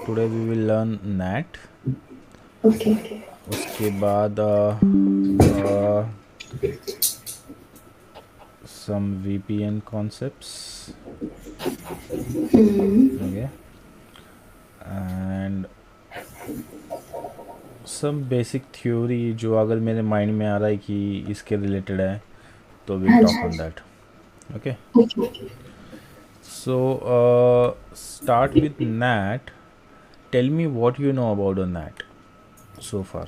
Today we will learn NAT. Okay. उसके बाद some VPN concepts. Okay. And some basic theory जो अगर मेरे माइंड में आ रहा है कि इसके रिलेटेड है तो विल हाँ टॉक ऑन जी। That. Okay. Okay. So start with NAT. Tell me what you know about a NAT so far.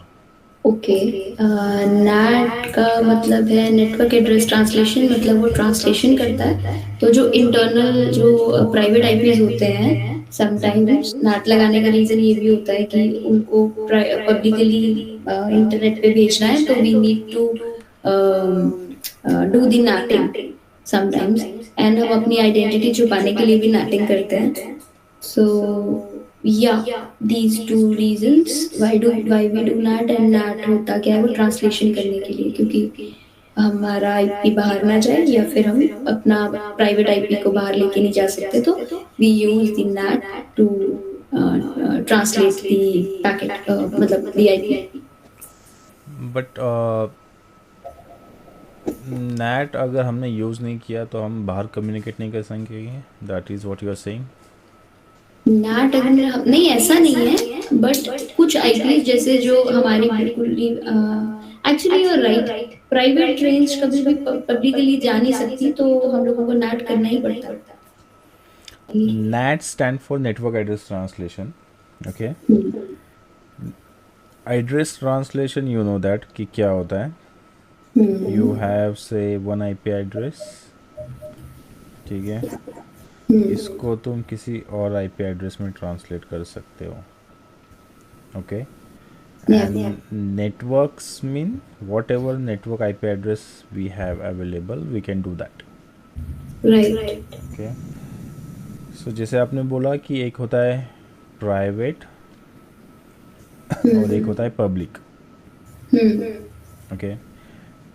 Okay. NAT का मतलब है नेटवर्क एड्रेस ट्रांसलेशन, मतलब वो ट्रांसलेशन करता है। तो जो इंटरनल जो प्राइवेट आईपीज होते हैं, समटाइम्स नैट लगाने का रीज़न ये भी होता है कि उनको पब्लिकली इंटरनेट पे भेजना है, तो we need to do the NATing sometimes. And हम अपनी आइडेंटिटी छुपाने के लिए भी नैटिंग करते हैं। So yeah, these two reasons why we do NAT। And NAT होता क्या है, वो ट्रांसलेशन करने के लिए, क्योंकि हमारा आईपी बाहर ना जाए या फिर हम अपना प्राइवेट आईपी को बाहर लेके नहीं जा सकते, तो we use the NAT to translate the packet, मतलब द आईपी। बट NAT अगर हमने यूज़ नहीं किया तो हम बाहर कम्युनिकेट नहीं कर सकेंगे. That is what you are saying. NAT अगर नहीं, ऐसा नहीं है, बट कुछ आईपी जैसे जो हमारी बिल्कुल ही actually you are right, private range कभी भी पब्लिकली जा नहीं सकती, तो हम लोगों को नैट करना ही पड़ता है। NAT stand for Network Address Translation. Okay. Address translation you know that कि क्या होता है. You have say one IP address. ठीक है. इसको तुम किसी और IP एड्रेस में ट्रांसलेट कर सकते हो. Okay. And networks mean whatever network IP address we have available we can do that. Right. Okay. So जैसे आपने बोला कि एक होता है प्राइवेट और एक होता है public. Okay.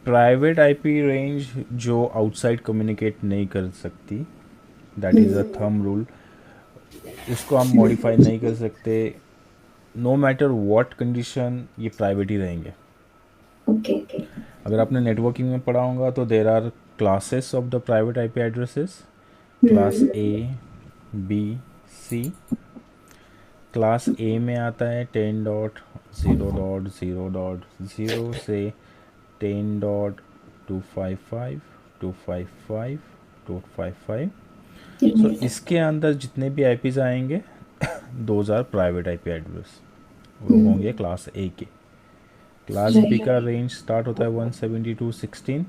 Private IP range जो आउटसाइड कम्युनिकेट नहीं कर सकती, that is a thumb rule. उसको हम मॉडिफाई नहीं कर सकते. नो मैटर व्हाट कंडीशन ये प्राइवेट ही रहेंगे. ओके। अगर आपने नेटवर्किंग में पढ़ा होगा तो there are classes of the private IP addresses. Class A, B, C. Class A में आता है 10.0.0.0 से 10.255 255 255. सो इसके अंदर जितने भी आईपीज आएंगे those are private IP address. वो होंगे क्लास ए के. क्लास बी का रेंज स्टार्ट होता है 172.16,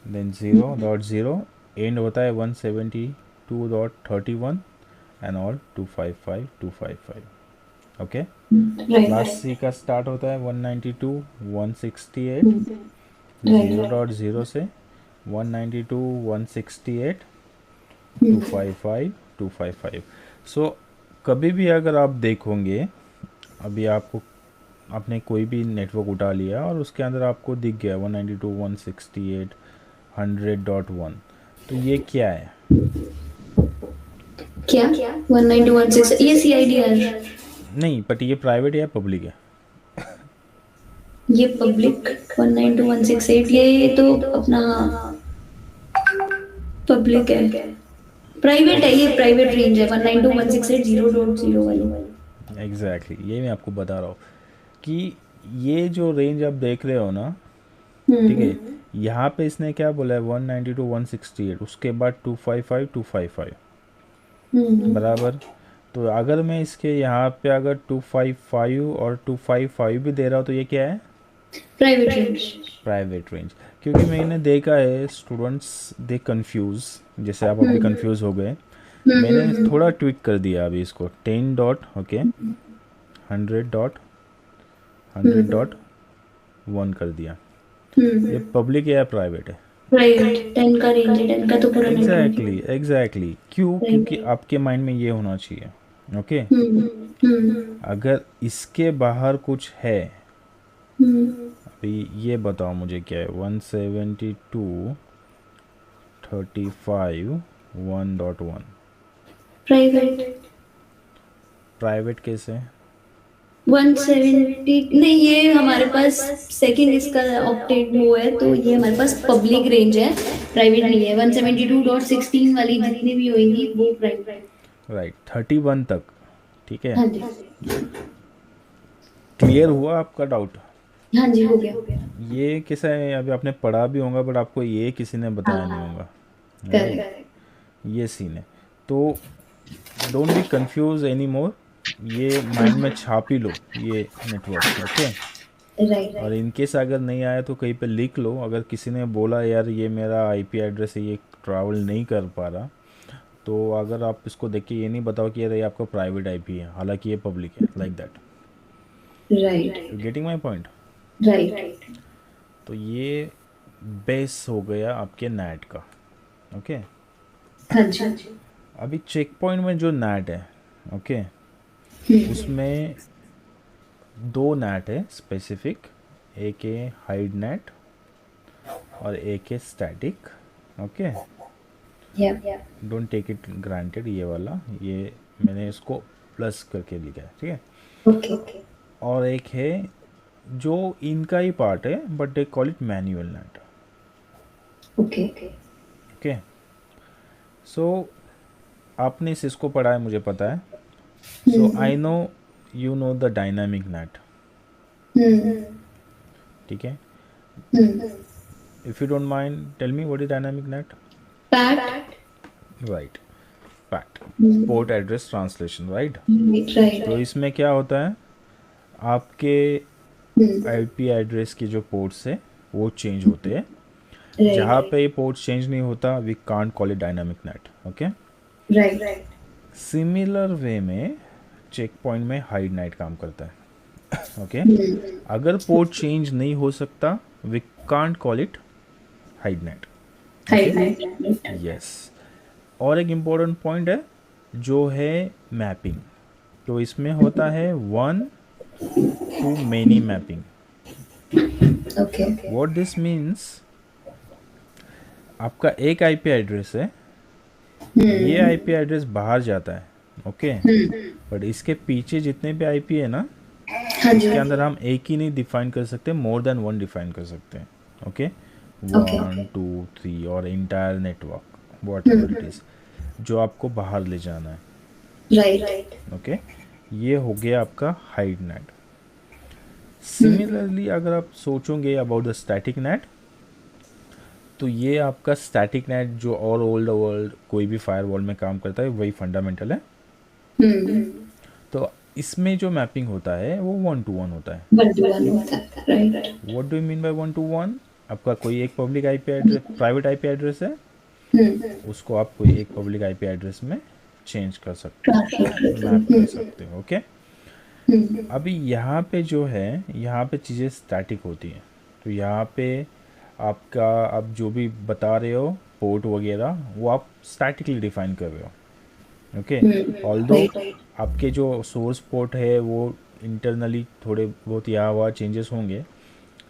देन 0.0 एंड होता है 172.31 and all 255 255. Okay. Class C का स्टार्ट होता है 192.168, 0.0 से 192.168 255 255. सो कभी भी अगर आप देखोगे, अभी आपने कोई भी नेटवर्क उठा लिया और उसके अंदर आपको दिख गया 192.168 100.1, तो ये क्या है? क्या 192.16 ये CIDR? नहीं, बट ये प्राइवेट या पब्लिक है? ये पब्लिक 192.168, ये तो अपना पब्लिक है। प्राइवेट है, ये प्राइवेट रेंज है 192.168.0.0 वाली। एग्जैक्टली ये मैं आपको बता रहा हूँ कि ये जो रेंज आप देख रहे हो ना, ठीक है, यहाँ पे इसने क्या बोला है 192.168, उसके बाद 255 255 बराबर. तो अगर मैं इसके यहाँ पे अगर 255 और 255 भी दे रहा हूँ तो ये क्या है? Private range. Private range. क्योंकि मैंने देखा है स्टूडेंट्स दे कंफ्यूज, जैसे आप अभी कंफ्यूज हो गए. मैंने थोड़ा ट्विक कर दिया अभी इसको 10 डॉट ओके 100.100.1 कर दिया. ये पब्लिक है या प्राइवेट है? प्राइवेट 10 का रेंज है, 10 का तो पूरा नेटवर्क है। एग्जैक्टली. क्यों? क्योंकि आपके माइंड में ये होना चाहिए. ओके. अगर इसके बाहर कुछ है, अभी ये बताओ मुझे क्या है 172.35 1.1. प्राइवेट। प्राइवेट कैसे? 170 नहीं, ये हमारे पास सेकंड इसका ऑक्टेट वो है, तो ये हमारे पास पब्लिक रेंज है, प्राइवेट नहीं है। 172.16 वाली जितनी भी होगी वो प्राइवेट। राइट, 31 तक, ठीक है। हाँ जी। क्लियर हुआ आपका डाउट? हाँ जी, हो गया। ये कैसा है, अभी आपने पढ़ा भी होगा बट आपको ये किसी ने बताया नहीं होगा, राइट? करेक्ट। ये सीन है। तो don't be confuse any more, ये माइंड में छाप ही लो ये नेटवर्क, ओके। राइट। और इनकेस अगर नहीं आया तो कहीं पे लिख लो, अगर किसी ने बोला यार ये मेरा आईपी एड्रेस है, ये ट्रैवल नहीं कर पा रहा, तो अगर आप इसको देख के ये नहीं बताओ कि यार ये आपका प्राइवेट आईपी है, हालांकि ये पब्लिक है, like that. Right. You getting my point? Right. तो ये बेस हो गया आपके नैट का, ओके। हाँ जी। अभी चेक पॉइंट में जो नैट है, ओके, उसमें दो नैट है स्पेसिफिक, एक है हाइड नैट और एक है static, okay. Don't take it granted, ये वाला, ये मैंने इसको प्लस करके लिखा है, ठीक है। ओके। और एक है जो इनका ही पार्ट है but they call it manual NAT, okay. Okay. So आपने इसको पढ़ा है, मुझे पता है। So I know you know the dynamic NAT, ठीक है। If you don't mind tell me what is dynamic NAT? PAT. Right, PAT, port address translation, right. Right. तो इसमें क्या होता है, आपके आईपी एड्रेस के जो पोर्ट्स है वो चेंज होते हैं। जहाँ पे पोर्ट चेंज नहीं होता we can't call it dynamic NAT, okay. Right. Similar way में चेक पॉइंट में हाइड नाइट काम करता है, ओके। अगर पोर्ट चेंज नहीं हो सकता we can't call it hide NAT, yes. और एक इम्पोर्टेंट पॉइंट है जो है मैपिंग, तो इसमें होता है 1 to many mapping. Okay. What this means, आपका एक आईपी एड्रेस है, ये आईपी एड्रेस बाहर जाता है, ओके। बट इसके पीछे जितने भी आईपी है ना, इसके अंदर हम एक ही नहीं डिफाइन कर सकते, मोर देन 1 डिफाइन कर सकते हैं, ओके। 1 2 3 और entire network what ever it is जो आपको बाहर ले जाना है, राइट। ओके। ये हो गया आपका हाइड नेट। सिमिलरली अगर आप सोचोगे अबाउट द स्टैटिक नेट, तो ये आपका स्टैटिक नेट जो ऑल ओवर द वर्ल्ड कोई भी फायरवॉल में काम करता है वही फंडामेंटल है। तो इसमें जो मैपिंग होता है वो 1 to 1 होता है। What do you mean by 1 to 1? आपका कोई एक public IP address, private IP address है, उसको आप कोई एक पब्लिक आईपी एड्रेस में चेंज कर सकते हो, मैप कर सकते हो, ओके। अभी यहाँ पे जो है, यहाँ पे चीज़ें स्टैटिक होती हैं, तो यहाँ पे आपका आप जो भी बता रहे हो पोर्ट वगैरह वो आप स्टैटिकली डिफाइन कर रहे हो, ओके। ऑल्दो आपके जो सोर्स पोर्ट है वो इंटरनली थोड़े बहुत यहाँ वहाँ चेंजेस होंगे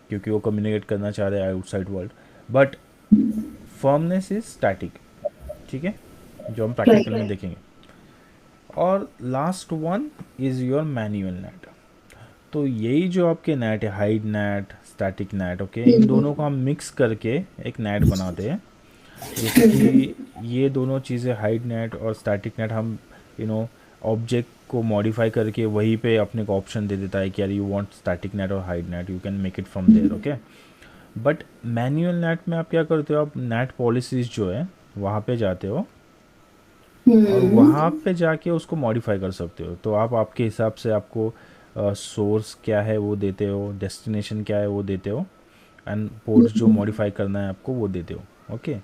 क्योंकि वो कम्युनिकेट करना चाह रहे हैं outside world, but firmness is static, ठीक है, जो हम प्रैक्टिकल में देखेंगे। और last one is your manual NAT. तो यही जो आपके नेट है, hide NAT, static NAT, okay, इन दोनों को हम मिक्स करके एक नेट बनाते हैं। जैसे कि ये दोनों चीज़ें हाइड नेट और स्टैटिक नेट हम ऑब्जेक्ट को मॉडिफाई करके वहीं पे अपने को ऑप्शन दे देता है कि यार यू वांट स्टैटिक नेट और hide NAT, you can make it from there, okay. But manual NAT में आप क्या करते हो, आप नेट पॉलिसीज जो है वहाँ पे जाते हो और वहाँ पे जाके उसको मॉडिफाई कर सकते हो। तो आप आपके हिसाब से आपको सोर्स क्या है वो देते हो, डेस्टिनेशन क्या है वो देते हो, एंड पोर्ट जो मॉडिफाई करना है आपको वो देते हो, ओके।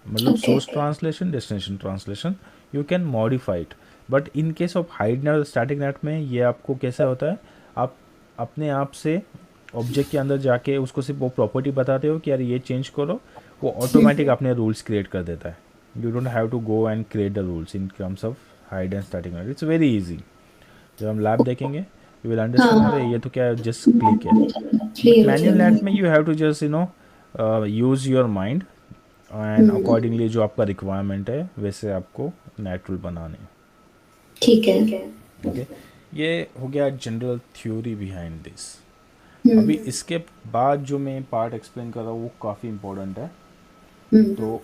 मतलब source translation, destination translation, you can modify it. But in case of hide net और स्टैटिक नेट में ये आपको कैसा होता है, आप अपने आप से ऑब्जेक्ट के अंदर जाके उसको सिर्फ वो प्रॉपर्टी बताते हो कि यार ये चेंज करो, वो ऑटोमेटिक अपने रूल्स क्रिएट कर देता है। You don't have to go and create the rules in terms of hide and static NAT, it's very easy. जब हम लैब देखेंगे यू विल अंडरस्टैंड, अरे ये तो क्या है, जस्ट क्लिक है। बट मैनुअल नेट में you have to just use your mind and accordingly जो आपका रिक्वायरमेंट है वैसे आपको नेट रूल बनाने हैं, ठीक है। ओके। ये हो गया जनरल थ्योरी बिहाइंड दिस। अभी इसके बाद जो मैं पार्ट एक्सप्लेन कर रहा हूँ वो काफ़ी इम्पोर्टेंट है। तो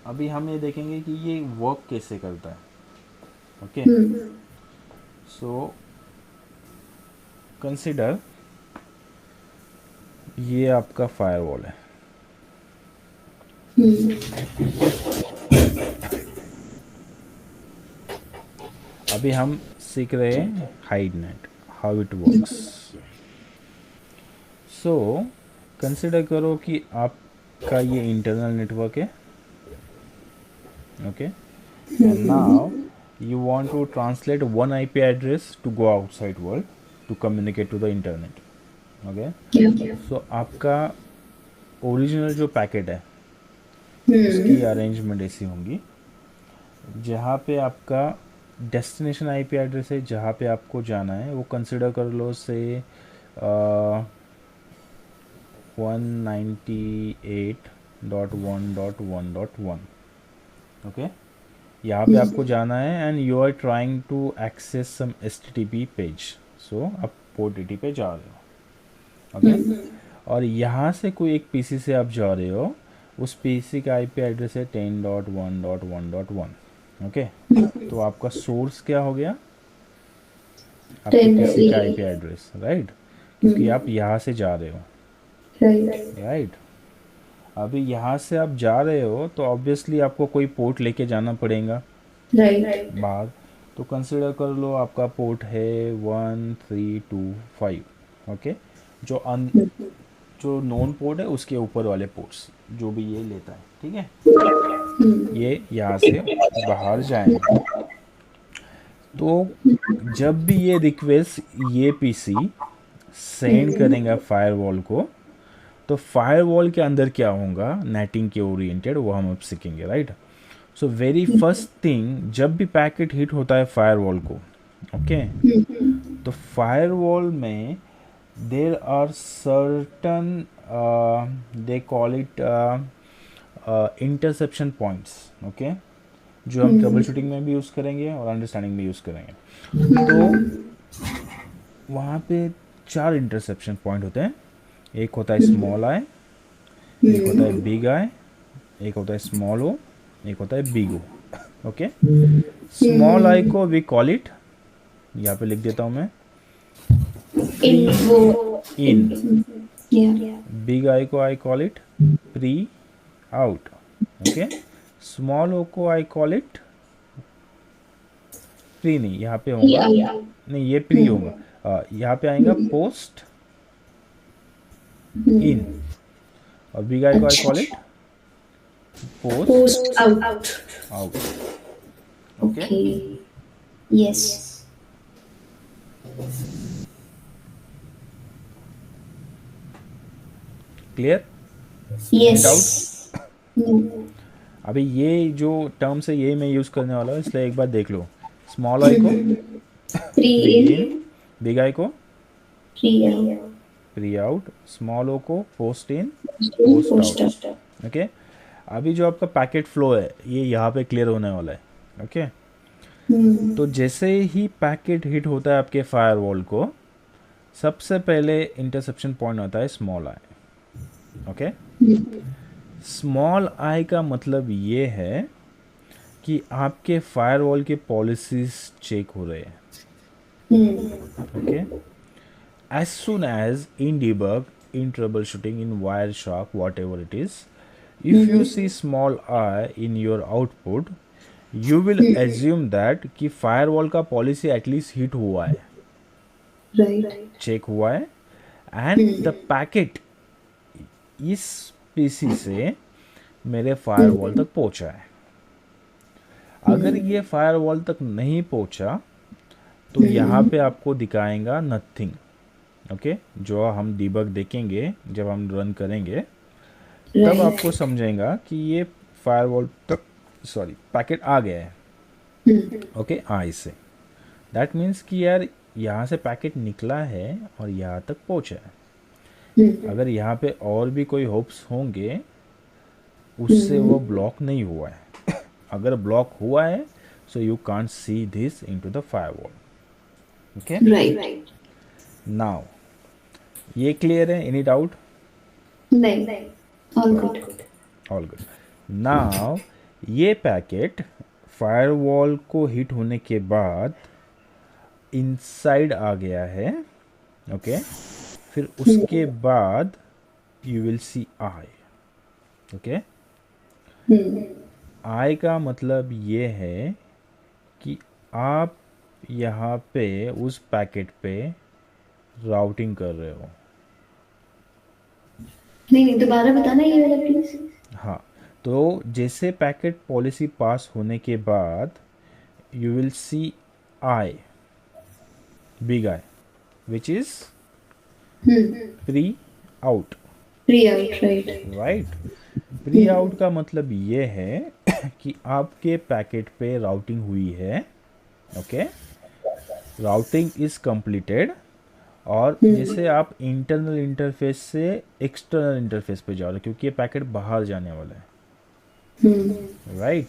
अभी हम ये देखेंगे कि ये वर्क कैसे करता है। ओके, सो कंसिडर ये आपका फायरवॉल है। अभी हम सीख रहे हैं hide net, how it works. So consider करो कि आपका ये इंटरनल नेटवर्क है। Okay, and now you want to translate one IP address to go outside world to communicate to the internet. Okay, so आपका ओरिजिनल जो packet है उसकी arrangement ऐसी होंगी, जहाँ पे आपका डेस्टिनेशन आईपी एड्रेस है जहाँ पे आपको जाना है वो कंसिडर कर लो से 198.1.1.1। ओके, यहाँ पे आपको जाना है and you are trying to access some HTTP page. So आप पोर्ट 80 पे जा रहे हो। ओके, और यहाँ से कोई एक पीसी से आप जा रहे हो, उस पीसी का आईपी एड्रेस है 10.1.1.1। ओके, तो आपका सोर्स क्या हो गया, आपके पीसी का आईपी एड्रेस, राइट, क्योंकि आप यहाँ से जा रहे हो, राइट। अभी यहाँ से आप जा रहे हो तो ऑब्वियसली आपको कोई पोर्ट लेके जाना पड़ेगा बाहर। तो कंसिडर कर लो आपका पोर्ट है 1325। ओके, जो नॉन पोर्ट है उसके ऊपर वाले पोर्ट्स जो भी ये लेता है, ठीक है, ये यहाँ से बाहर जाएंगे। तो जब भी ये रिक्वेस्ट ये पीसी सेंड करेंगे फायरवॉल को, तो फायरवॉल के अंदर क्या होगा नेटिंग के ओरिएंटेड, वो हम अब सीखेंगे, right. So very first thing, जब भी पैकेट हिट होता है फायरवॉल को, ओके, तो फायरवॉल में there are certain, they call it interception points. Okay, जो हम ट्रबल शूटिंग में भी यूज़ करेंगे और अंडरस्टैंडिंग में यूज़ करेंगे। तो वहाँ पे 4 इंटरसेप्शन पॉइंट होते हैं। एक होता है स्मॉल आई, एक होता है बिग आई, एक होता है स्मॉल ओ, एक होता है big O. Okay, small I को वी कॉल इट, यहाँ पे लिख देता हूँ मैं, इन। बिग आई को I call it pre out. Okay, small O को आई कॉल इट प्री, नहीं यहाँ पे होगा, नहीं ये प्री होगा, यहाँ पे आएगा पोस्ट इन, और बिग आई को I call it post out. Okay, yes, clear, yes. Doubt? अभी ये जो टर्म्स है ये मैं यूज़ करने वाला हूँ, इसलिए एक बार देख लो। स्मॉल आई को प्री इन, बिग आई को प्री आउट, स्मॉल ओ को पोस्ट इन, पोस्ट आउट। ओके, अभी जो आपका पैकेट फ्लो है ये यहाँ पे क्लियर होने वाला है। ओके, तो जैसे ही पैकेट हिट होता है आपके फायरवॉल को, सबसे पहले इंटरसेप्शन पॉइंट होता है स्मॉल आई। ओके, स्मॉल आई का मतलब ये है कि आपके फायरवॉल के पॉलिसीज चेक हो रहे हैं। Okay, as soon as in debug, in troubleshooting, in Wireshark, whatever it is, if you see small I in your output, you will assume that कि firewall का policy at least hit हुआ है, check हुआ है, and the packet इस PC से मेरे firewall तक पहुंचा है। अगर ये firewall तक नहीं पहुंचा तो यहाँ पे आपको दिखाएगा नथिंग। ओके, जो हम डिबग देखेंगे जब हम रन करेंगे तब आपको समझेगा कि ये फायरवॉल तक पैकेट आ गया है। ओके, इससे दैट मीन्स कि यार यहाँ से पैकेट निकला है और यहाँ तक पहुँचा है। अगर यहाँ पे और भी कोई होप्स होंगे उससे वो ब्लॉक नहीं हुआ है। अगर ब्लॉक हुआ है so you can't see this into the firewall. Okay, right. Now ये क्लियर है? Any doubt? नहीं, all good. All good. Now ये पैकेट फायरवॉल को हिट होने के बाद इनसाइड आ गया है। ओके, फिर उसके बाद you will see I. Okay, I का मतलब ये है कि आप यहाँ पे उस पैकेट पे राउटिंग कर रहे हो। नहीं, दोबारा बताना ये वाला प्लीज। हाँ, तो जैसे पैकेट पॉलिसी पास होने के बाद you will see I, big I, which is pre out. Pre out, right. Right, pre out का मतलब ये है कि आपके पैकेट पे राउटिंग हुई है। ओके, राउटिंग इज कंप्लीटेड, और जैसे आप इंटरनल इंटरफेस से एक्सटर्नल इंटरफेस पे जा रहे हो, क्योंकि ये पैकेट बाहर जाने वाला है। राइट,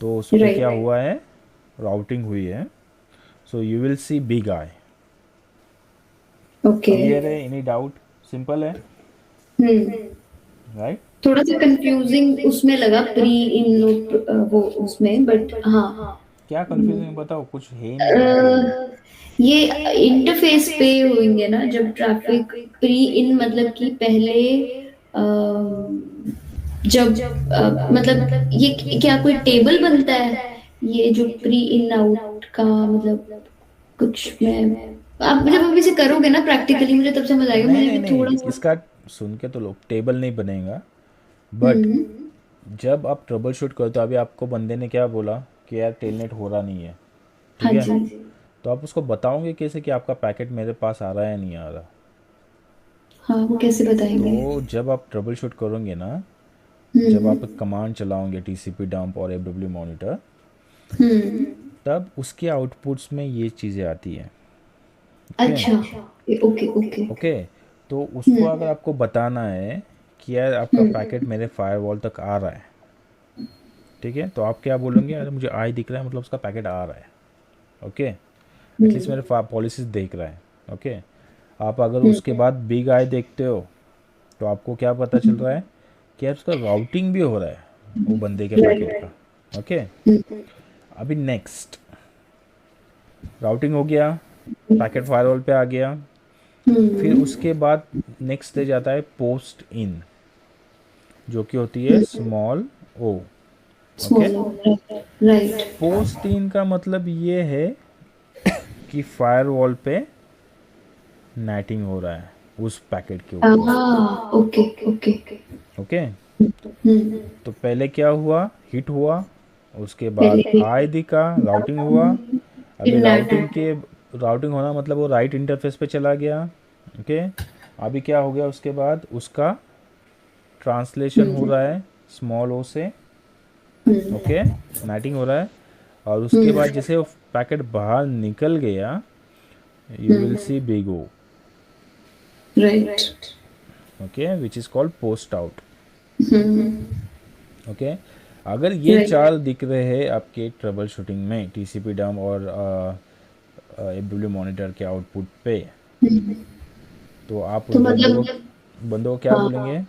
तो उस पर क्या हुआ है? राउटिंग हुई है। So you will see big I. Okay. Clear है? Any doubt? सिंपल है, राइट? थोड़ा सा कंफ्यूजिंग उसमें लगा प्री इन वो उसमें, बट हाँ। क्या कंफ्यूजिंग बताओ, कुछ है ही नहीं कंफ्यूजिंग। ये इंटरफेस पे होंगे ना जब ट्रैफिक प्री इन, मतलब कि पहले जब मतलब ये क्या कोई टेबल बनता है, ये जो प्री इन आउट का मतलब कुछ मैं, आप जब अभी से करोगे ना प्रैक्टिकली मुझे तब समझ आएगा, नहीं मुझे नहीं भी नहीं, थोड़ा सा। इसका सुन के तो लोग टेबल नहीं बनेगा, बट जब आप ट्रबल शूट करते हो, अभी आपको बंदे ने क्या बोला कि यार टेलनेट हो रहा नहीं है, ठीक हाँ है, जी। तो आप उसको बताओगे कैसे कि आपका पैकेट मेरे पास आ रहा है या नहीं आ रहा? हाँ, वो कैसे बताएंगे? तो जब आप ट्रबल शूट करोगे ना, जब आप कमांड चलाओगे टीसीपी डंप और एफडब्ल्यू मॉनिटर, तब उसके आउटपुट्स में ये चीज़ें आती हैं। ओके, अच्छा, ओके ओके। ओके, तो उसको अगर आपको बताना है कि यार आपका पैकेट मेरे फायरवॉल तक आ रहा है, ठीक है, तो आप क्या बोलेंगे? अरे मुझे आई दिख रहा है, मतलब उसका पैकेट आ रहा है। ओके, एटलीस्ट मेरे पॉलिसीज देख रहा है। ओके, आप अगर उसके बाद बिग आई देखते हो, तो आपको क्या पता चल रहा है कि यार उसका राउटिंग भी हो रहा है वो बंदे के पैकेट का। ओके, अभी नेक्स्ट राउटिंग हो गया, पैकेट फायरवॉल पे आ गया, फिर उसके बाद नेक्स्ट स्टेज आता है पोस्ट इन, जो कि होती है small O. Okay, small, right. Post in का मतलब ये है कि फायरवॉल पे नेटिंग हो रहा है उस पैकेट के ऊपर। Okay okay. ओके, तो पहले क्या हुआ? हिट हुआ, उसके बाद पहले आई दिखा, राउटिंग हुआ। अभी इनाट। राउटिंग होना मतलब वो राइट इंटरफेस पे चला गया। ओके, अभी क्या हो गया? उसके बाद उसका ट्रांसलेशन हो रहा है स्मॉल ओ से। ओके, नेटिंग हो रहा है, और उसके बाद जैसे वो पैकेट बाहर निकल गया, you will see big O. Right. Okay, which is called post out. Okay, अगर ये राइट। चार दिख रहे हैं आपके ट्रबल शूटिंग में टीसीपी डम और एफडब्ल्यू मॉनिटर के आउटपुट पे, तो आप तो उस मतलब बंदों को क्या हाँ, बोलेंगे कि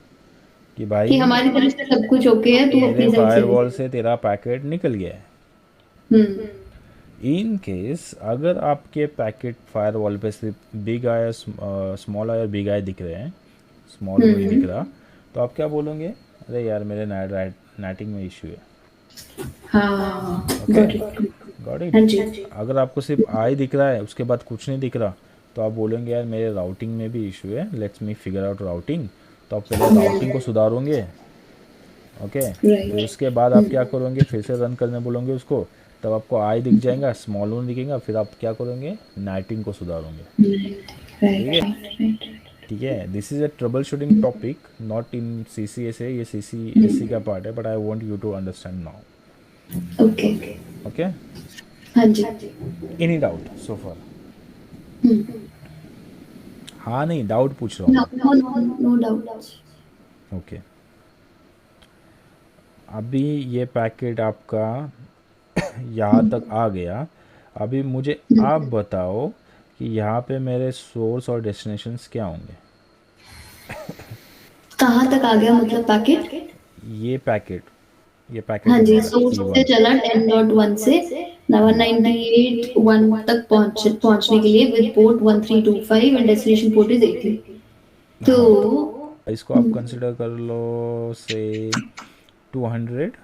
कि भाई हमारी तरफ से सब कुछ ओके है, तू मेरे अपनी साइड से फायरवॉल देख। से तेरा पैकेट निकल गया है। हम्म। इन केस अगर आपके पैकेट फायरवॉल पे सिर्फ बिग आई, स्मॉल आई और बिग आई दिख रहे हैं, स्मॉल ओ नहीं दिख रहा, तो आप क्या बोलोगे? अरे यार मेरे नेटिंग में इशू है। हाँ, okay, got it. Got it. हाँ जी। अगर आपको सिर्फ आई दिख रहा है, उसके बाद कुछ नहीं दिख रहा, तो आप बोलेंगे यार मेरे राउटिंग में भी इशू है, let's me figure out routing. तो आप पहले राउटिंग को सुधारोगे। ओके, फिर राइट। उसके बाद आप क्या करोगे? फिर से रन करने बोलोगे उसको, तब आपको आई दिख जाएगा, स्मॉल वन दिखेगा, फिर आप क्या करोगे? नाइटिंग को सुधारोगे। ठीक राइट है, राइट राइट। ठीक है, this is a troubleshooting topic, not in C C S A, ये सी सी एस सी का पार्ट है, but I want you to understand now. Okay. Okay, हाँ जी। एनी डाउट सो फार? हाँ नहीं, doubt पूछ रहा हूँ नो मैं। No no doubt. ओके, अभी ये पैकेट आपका यहाँ तक आ गया, अभी मुझे आप बताओ कि यहाँ पे मेरे सोर्स और डेस्टिनेशंस क्या होंगे। कहाँ तक आ गया मतलब पैकेट? ये पैकेट ये पैकेट हाँ है जी, मेरा सोर्स से P1। चला 10.1 से 198 1 तक पहुंचने के लिए with port 1325 and destination port is 80। तो हाँ, तो इसको आप कंसिडर कर लो से 200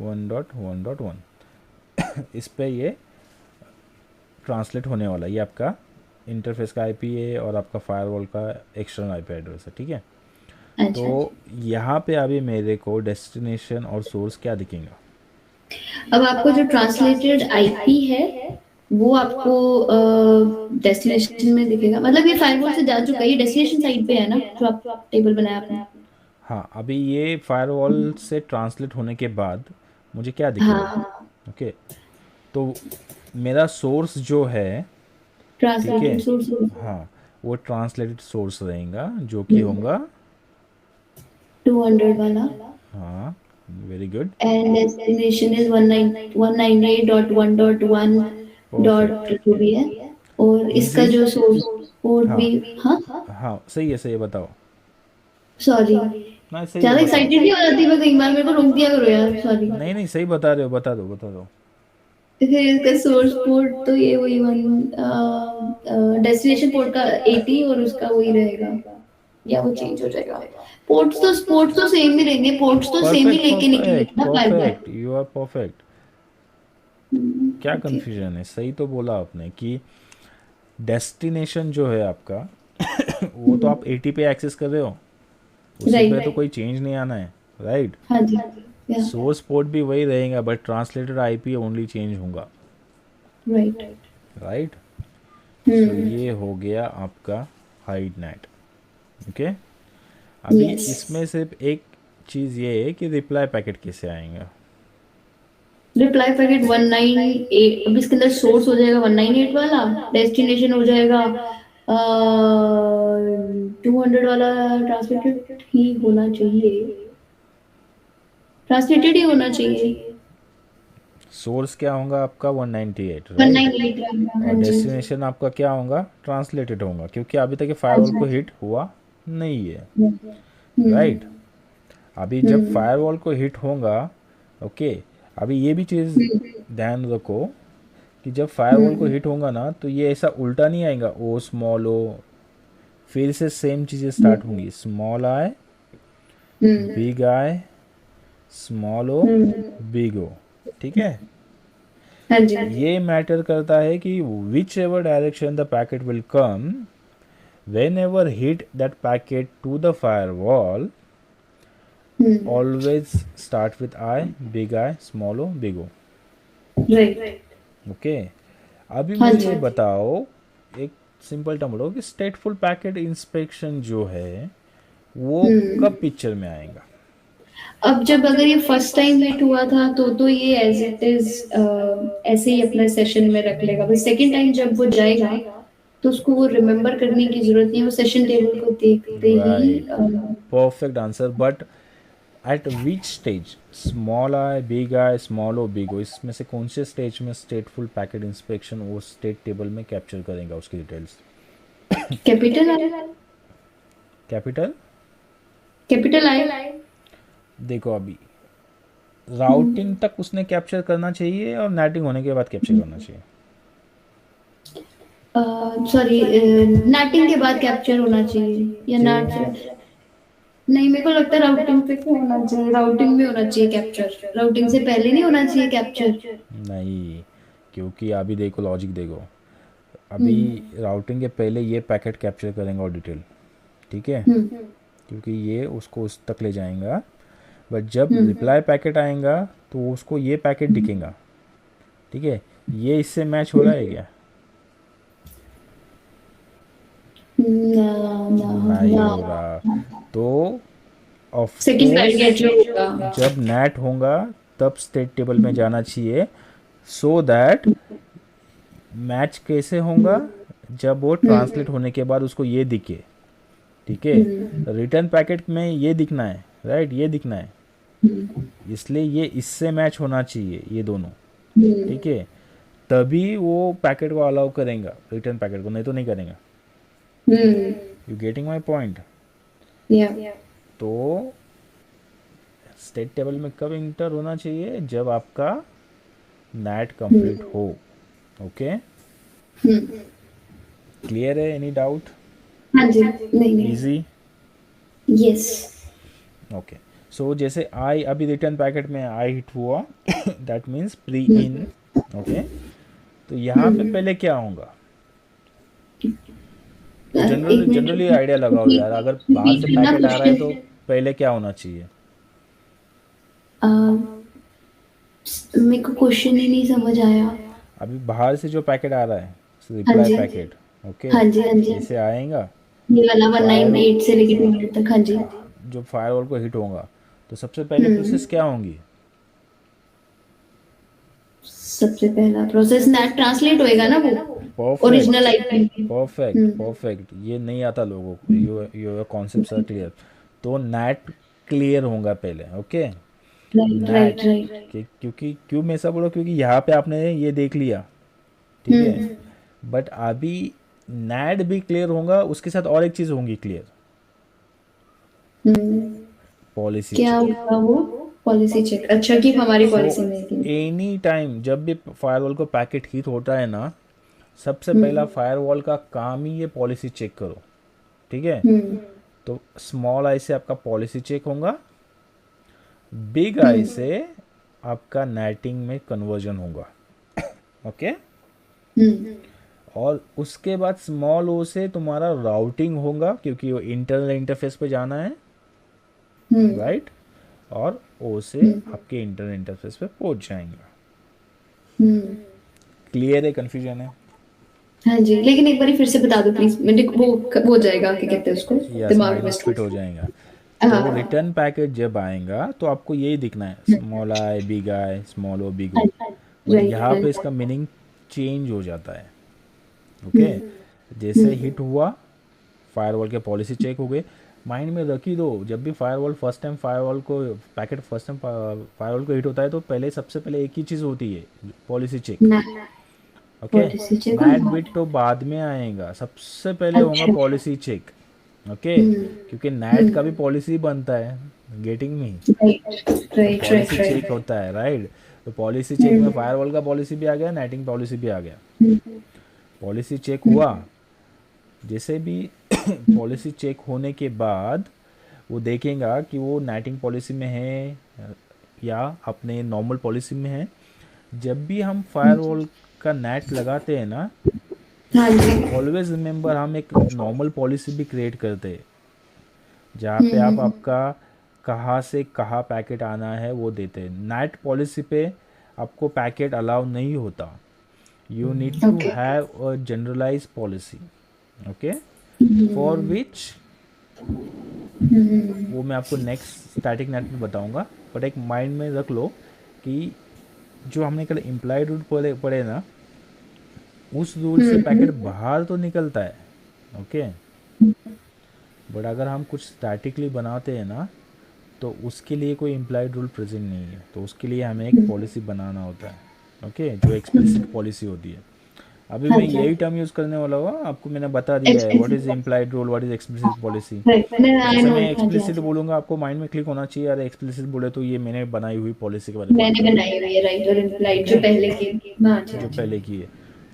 1.1.1 इस पे ये ट्रांसलेट होने वाला है। ये आपका इंटरफेस का आईपी है और आपका फायरवॉल का एक्सटर्नल आईपी एड्रेस है, ठीक है। तो अच्छा, यहाँ पे अभी मेरे को डेस्टिनेशन और सोर्स क्या दिखेगा। अब आपको जो ट्रांसलेटेड आईपी है वो आपको डेस्टिनेशन में दिखेगा, मतलब ये फायरवॉल से जा चुका है, ये डेस्टिनेशन साइड पे है ना जो आप टेबल बनाया आपने? हाँ, अभी ये फायरवॉल से ट्रांसलेट होने के बाद मुझे क्या दिखेगा। हाँ, ओके, तो मेरा सोर्स जो है, ठीक है, ट्रांसलेटेड सोर्स। हाँ, वो ट्रांसलेटेड सोर्स रहेगा जो कि होगा 200 वाला। हाँ, very good, and destination is 198.1.1 dot perfect, जो भी है, और इसका इजी, जो सोर्स पोर्ट हाँ भी। हाँ, हाँ, सही है बताओ। सॉरी, नहीं, सही है, ज्यादा बताओ। एक्साइटेड नहीं हो जाती मैं कई बार, मेरे को रोक दिया करो यार, सॉरी। नहीं नहीं, सही बता रहे हो, बता दो। तो फिर इसका सोर्स पोर्ट तो ये वही वन, डेस्टिनेशन पोर्ट का 80 और उसका वही रहेगा, या वो चेंज हो जाएगा? पोर्ट्स तो सेम ही रहेंगे, पोर्ट्स तो सेम ही परफेक्ट लेके परफेक्ट निकलेगा ना perfect, five. You are perfect. क्या ओके, कंफ्यूजन है, सही तो बोला आपने कि डेस्टिनेशन जो है आपका वो तो आप 80 पे एक्सेस कर रहे हो, उसी पे तो राइट, कोई चेंज नहीं आना है, राइट। हाँ जी, या सोर्स पोर्ट भी वही रहेगा, but translated IP only change होगा, राइट। राइट। सो हम्म, ये हो गया आपका हाइड नेट, ओके। अभी यस। इसमें सिर्फ एक चीज़ ये है कि रिप्लाई पैकेट कैसे आएंगे। रिप्लाई पैकेट 198, अब इसके अंदर सोर्स हो जाएगा 198 वाला, डेस्टिनेशन हो जाएगा 200 वाला। ट्रांसलेटेड ही होना चाहिए, ट्रांसलेटेड ही होना चाहिए। सोर्स क्या होगा आपका 198, राइट। 198, और हाँ जी। डेस्टिनेशन आपका क्या होगा, ट्रांसलेटेड होगा, क्योंकि अभी तक ये फायरवॉल को अच्छा। हिट हुआ नहीं है, राइट। हम्म, अभी जब हम्म, फायरवॉल को हिट होगा, ओके, अभी ये भी चीज़ ध्यान रखो कि जब फायरवॉल को हम्म, हिट होगा ना, तो ये ऐसा उल्टा नहीं आएगा ओ स्मॉल ओ, फिर से सेम चीज़ें स्टार्ट होंगी, small I hmm, big I small O hmm, big O, ठीक है। हाँ जी। ये मैटर करता है कि whichever direction the packet will come, whenever hit that packet to the firewall, hmm, always start with I, big I, small o, big O, right, okay. अभी हाँ मुझे जी। ये बताओ, एक सिंपल टर्म बोलो कि स्टेटफुल पैकेट इंस्पेक्शन जो है वो हम्म, कब पिक्चर में आएगा। अब जब अगर ये फर्स्ट टाइम हिट हुआ था तो ये एज इट इज ऐसे ही अपने सेशन में रख लेगा, बस सेकंड टाइम जब वो जाएगा तो उसको वो रिमेम्बर करने की जरूरत नहीं है, वो सेशन टेबल को देखते ही right, perfect answer, but at which stage, small I big I small O big O, इसमें से कौन से स्टेज में स्टेटफुल पैकेट इंस्पेक्शन वो स्टेट टेबल में कैप्चर करेगा उसकी details. Capital I, capital, capital I. देखो अभी राउटिंग तक उसने कैप्चर करना चाहिए और नेटिंग होने के बाद कैप्चर करना चाहिए। सॉरी, नाटिंग के बाद कैप्चर होना चाहिए या क्यों। नाट? नहीं, मेरे को लगता है राउटिंग पे क्यों होना चाहिए, राउटिंग में होना चाहिए कैप्चर, राउटिंग से पहले नहीं होना चाहिए कैप्चर? नहीं, क्योंकि अभी देखो लॉजिक देखो, अभी हम्म, राउटिंग के पहले ये पैकेट कैप्चर करेंगे और डिटेल, ठीक है, हम्म, क्योंकि ये उसको उस तक ले जाएगा। बट जब हम्म, रिप्लाई पैकेट आएगा तो उसको ये पैकेट दिखेगा, ठीक है। ये इससे मैच हो रहा है क्या। ना, ना, नहीं ना। हो रहा, तो ऑफ सेकंड कोर्स पैकेट जो होगा। जब नेट होगा तब स्टेट टेबल में जाना चाहिए, सो दैट मैच कैसे होगा, जब वो हम्म, ट्रांसलेट होने के बाद उसको ये दिखे, ठीक है। हम्म, रिटर्न पैकेट में ये दिखना है, राइट, ये दिखना है, हम्म, इसलिए ये इससे मैच होना चाहिए ये दोनों, हम्म, ठीक है। तभी वो पैकेट को अलाउ करेंगे, रिटर्न पैकेट को, नहीं तो नहीं करेंगे। You getting my point? या तो स्टेट टेबल में कब इंटर होना चाहिए? जब आपका नैट कंप्लीट हो। ओके, क्लियर है? Any doubt? हाँ जी, नहीं नहीं, इजी? यस। ओके, सो जैसे आई अभी रिटर्न पैकेट में आई हिट हुआ that means pre in. Okay, तो यहाँ पे पहले क्या होगा? एक जनरली आइडिया लगाओ यार, अगर मिनट बाहर बीच से में ना पैकेट आ रहा है तो क्वेश्चन, पहले क्या होना चाहिए? मेरे को क्वेश्चन ही नहीं समझ आया। अभी बाहर से जो पैकेट आ रहा है, हाँ रिप्लाई जी, पैकेट, ओके, हाँ जी, हाँ जी, ऐसे आएगा। ये वाला फायर 198 से लेके 200 तक, हाँ जी। जो फायरवॉल को हिट होगा, तो सबसे पहले प्रोसेस क्या होंगी? सबसे पहला प्रोसेस नेट ट्रांसलेट होएगा ना, वो perfect, original IP. Perfect, perfect. ये नहीं आता लोगों को, योर कॉन्सेप्ट आर क्लियर। तो नैट क्लियर होगा पहले। Okay, right right NAT, right. क्योंकि क्यों मैं ऐसा बोला, क्योंकि यहाँ पे आपने ये देख लिया, ठीक है, बट अभी नैट भी क्लियर होगा, उसके साथ और एक चीज़ होंगी क्लियर, पॉलिसी क्या चेक। होगा वो? पॉलिसी चेक, अच्छा कि हमारी सो पॉलिसी में है कि नहीं। एनी टाइम जब भी फायरवॉल को पैकेट हिट होता है ना, सबसे पहला फायरवॉल का काम ही ये पॉलिसी चेक करो, ठीक है। तो स्मॉल आई से आपका पॉलिसी चेक होगा, बिग आई से आपका नेटिंग में कन्वर्जन होगा। ओके, और उसके बाद स्मॉल ओ से तुम्हारा राउटिंग होगा, क्योंकि वो इंटरनल इंटरफेस पे जाना है, राइट, और ओ से आपके इंटरनल इंटरफेस पे पहुंच जाएंगे। क्लियर है? कंफ्यूजन है? हाँ जी, लेकिन एक बार फिर से बता दो प्लीज, मेरे को वो हो जाएगा, क्या कहते हैं उसको, यस, दिमाग माइंड में। में फिट हो जाएगा। तो हाँ रिटर्न पैकेट जब आएगा तो आपको यही दिखना है, small I big I, small O big O. But right यहाँ पे राइट। इसका मीनिंग चेंज हो जाता है। ओके, जैसे हिट हुआ, फायरवॉल के पॉलिसी चेक हो गए। माइंड में रखी दो, जब भी फायरवॉल फर्स्ट टाइम फायरवॉल को पैकेट फर्स्ट टाइम फायरवॉल को हिट होता है तो पहले सबसे पहले एक ही चीज़ होती है, policy check. Okay, policy check. NAT bit तो बाद में आएगा, सबसे पहले होगा अच्छा। Policy check. ओके, क्योंकि नैट का भी पॉलिसी बनता है, गेटिंग में, राइट तो right right policy check right. होता है, राइट। तो पॉलिसी चेक में फायरवॉल का पॉलिसी भी आ गया, नेटिंग पॉलिसी भी आ गया। पॉलिसी चेक हुआ, जैसे भी पॉलिसी चेक होने के बाद वो देखेगा कि वो नेटिंग पॉलिसी में है या अपने नॉर्मल पॉलिसी में है। जब भी हम फायरवॉल का नेट लगाते हैं ना, हाँ जी। ऑलवेज रिमेंबर हम एक नॉर्मल पॉलिसी भी क्रिएट करते हैं, जहाँ पे आप आपका कहाँ से कहाँ पैकेट आना है वो देते हैं। नेट पॉलिसी पे आपको पैकेट अलाउ नहीं होता, you need to okay. Have a generalize policy. Okay, for which, वो मैं आपको नेक्स्ट स्टैटिक नेट में बताऊंगा, बट एक माइंड में रख लो कि जो हमने कल इम्प्लाइड रूल पढ़े ना, उस रूल से पैकेट बाहर तो निकलता है। ओके, बट अगर हम कुछ स्टैटिकली बनाते हैं ना, तो उसके लिए कोई इम्प्लाइड रूल प्रेजेंट नहीं है, तो उसके लिए हमें एक पॉलिसी बनाना होता है। ओके, जो एक्सप्लिसिट पॉलिसी होती है। अभी हाँ मैं जी। यही टर्म यूज़ करने वाला हूँ, आपको मैंने बता दिया है what is implied rule, what is explicit policy. Right, मैंने आई जैसे नो मैं इट, हाँ जी हाँ एक्सप्लिसिट जी। बोलूँगा, आपको माइंड में क्लिक होना चाहिए, अरे एक्सप्लिसिट बोले तो ये मैंने बनाई हुई पॉलिसी के बारे में बात मैंने कर रहा बनाई हुई है, राइट, और है। इम्प्लाइड जो ओके, पहले की। हाँ जी हाँ जो जी। पहले की है।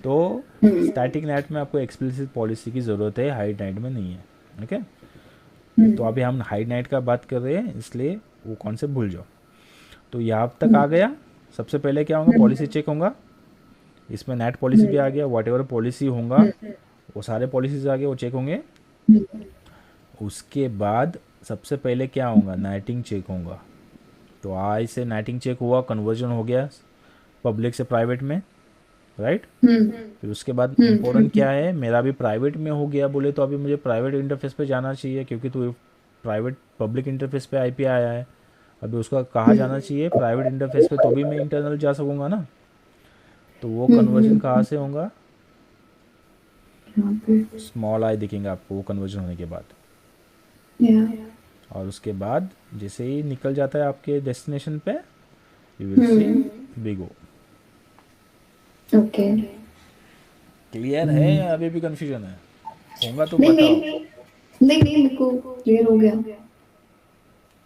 तो स्टैटिक नेट में आपको एक्सप्लिसिट पॉलिसी की ज़रूरत है, हाइड नेट में नहीं है। ओके, तो अभी हम हाइड नेट का बात कर रहे हैं, इसलिए वो कॉन्सेप्ट भूल जाओ। तो यहाँ तक आ गया। सबसे पहले क्या होगा, पॉलिसी चेक होगा, इसमें नेट पॉलिसी भी आ गया, वॉट एवर पॉलिसी होगा वो सारे पॉलिसीज आ गए, वो चेक होंगे। उसके बाद सबसे पहले क्या होगा, नेटिंग चेक होगा। तो आई से नेटिंग चेक हुआ, कन्वर्जन हो गया पब्लिक से प्राइवेट में, राइट। फिर उसके बाद इम्पोर्टेंट क्या है, मेरा भी प्राइवेट में हो गया बोले तो अभी मुझे प्राइवेट इंटरफेस पे जाना चाहिए, क्योंकि तो प्राइवेट पब्लिक इंटरफेस पे आईपी आया है। अभी उसका कहाँ जाना चाहिए, प्राइवेट इंटरफेस पे, तो भी मैं इंटरनल जा सकूँगा ना। तो वो कन्वर्जन कहाँ से होगा, यहाँ पे। स्मॉल आई दिखेंगे आपको वो कन्वर्जन होने के बाद। या और उसके बाद जैसे ही निकल जाता है आपके डेस्टिनेशन पे, you will see big O. Okay. Clear है या अभी भी कंफ्यूजन है? होगा तो नहीं बताओ। नहीं नहीं नहीं, मेरे को क्लियर हो गया।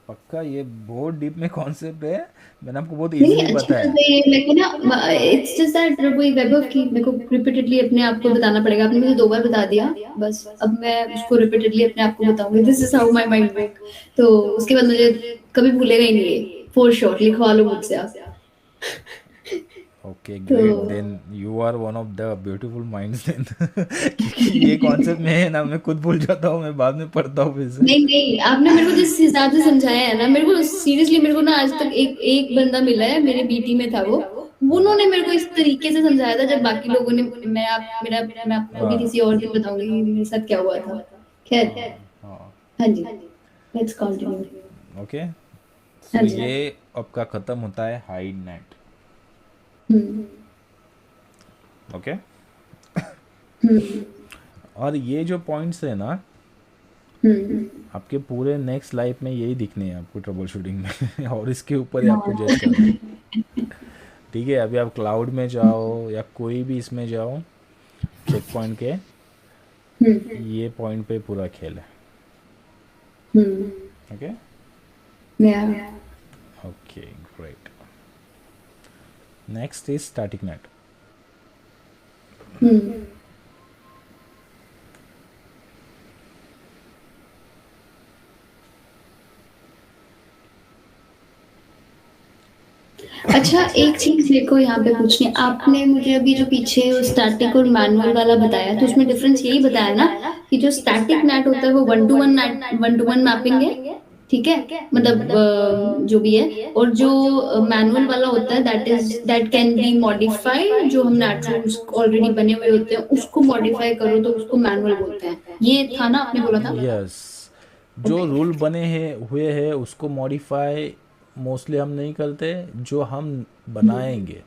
पक्का? ये बहुत डीप में कॉन्सेप्ट है, मैंने आपको बहुत नहीं इजीली अच्छा बताया। तो ये मेरे को ना, इट्स जस्ट दैट वही वैभव की मेरे को रिपीटेडली अपने आप को बताना पड़ेगा। आपने मुझे 2 बार बता दिया, बस अब मैं उसको रिपीटेडली अपने आप को बताऊंगी, this is how my mind work. तो उसके बाद मुझे कभी भूलेगा ही नहीं ये, फॉर श्योर। लिखवा लो मुझसे आप। ओके तो great, then you are one of the beautiful minds then. क्योंकि ये कॉन्सेप्ट में है ना, मैं खुद भूल जाता हूँ, मैं बाद में पढ़ता हूँ फिर से। नहीं नहीं, आपने मेरे को जिस हिसाब से समझाया है ना, मेरे को सीरियसली, मेरे को ना आज तक एक एक बंदा मिला है, मेरे बीटी में था वो, उन्होंने मेरे को इस तरीके से समझाया था, जब बाकी लोगों ने, मैं आपको भी किसी और दिन बताऊंगी मेरे साथ क्या हुआ था। खैर। हाँ। हाँ जी, लेट्स कंटिन्यू। ओके, हाँ सो जी। ये आपका ख़त्म होता है हाइड नेट। हम्म ओके, हम्म और ये जो पॉइंट्स है ना, हम्म। आपके पूरे नेक्स्ट लाइफ में यही दिखने हैं आपको ट्रबल शूटिंग में। और इसके ऊपर ही आपको जज करना है। हाँ। ठीक है, अभी आप क्लाउड में जाओ या कोई भी इसमें जाओ, चेक पॉइंट के हम्म ये पॉइंट पे पूरा खेल है। Hmm. Okay yeah. Okay great, next is static NAT. Hmm. अच्छा एक चीज देखो यहाँ पे पूछनी है, आपने मुझे अभी जो पीछे स्टैटिक और मैनुअल वाला बताया, तो उसमें डिफरेंस यही बताया ना कि जो स्टैटिक नेट होता है वो 1 to 1 one two one mapping है, ठीक है, मतलब जो भी है, और जो मैनुअल वाला होता है दैट कैन बी मॉडिफाइड, जो हम नेट रूल्स ऑलरेडी बने हुए होते हैं उसको मॉडिफाई करो तो उसको मैनुअल बोलते हैं, ये था ना आपने बोला था। यस, जो ओके। रूल बने हैं हुए हैं उसको मॉडिफाई मोस्टली हम नहीं करते, जो हम बनाएंगे।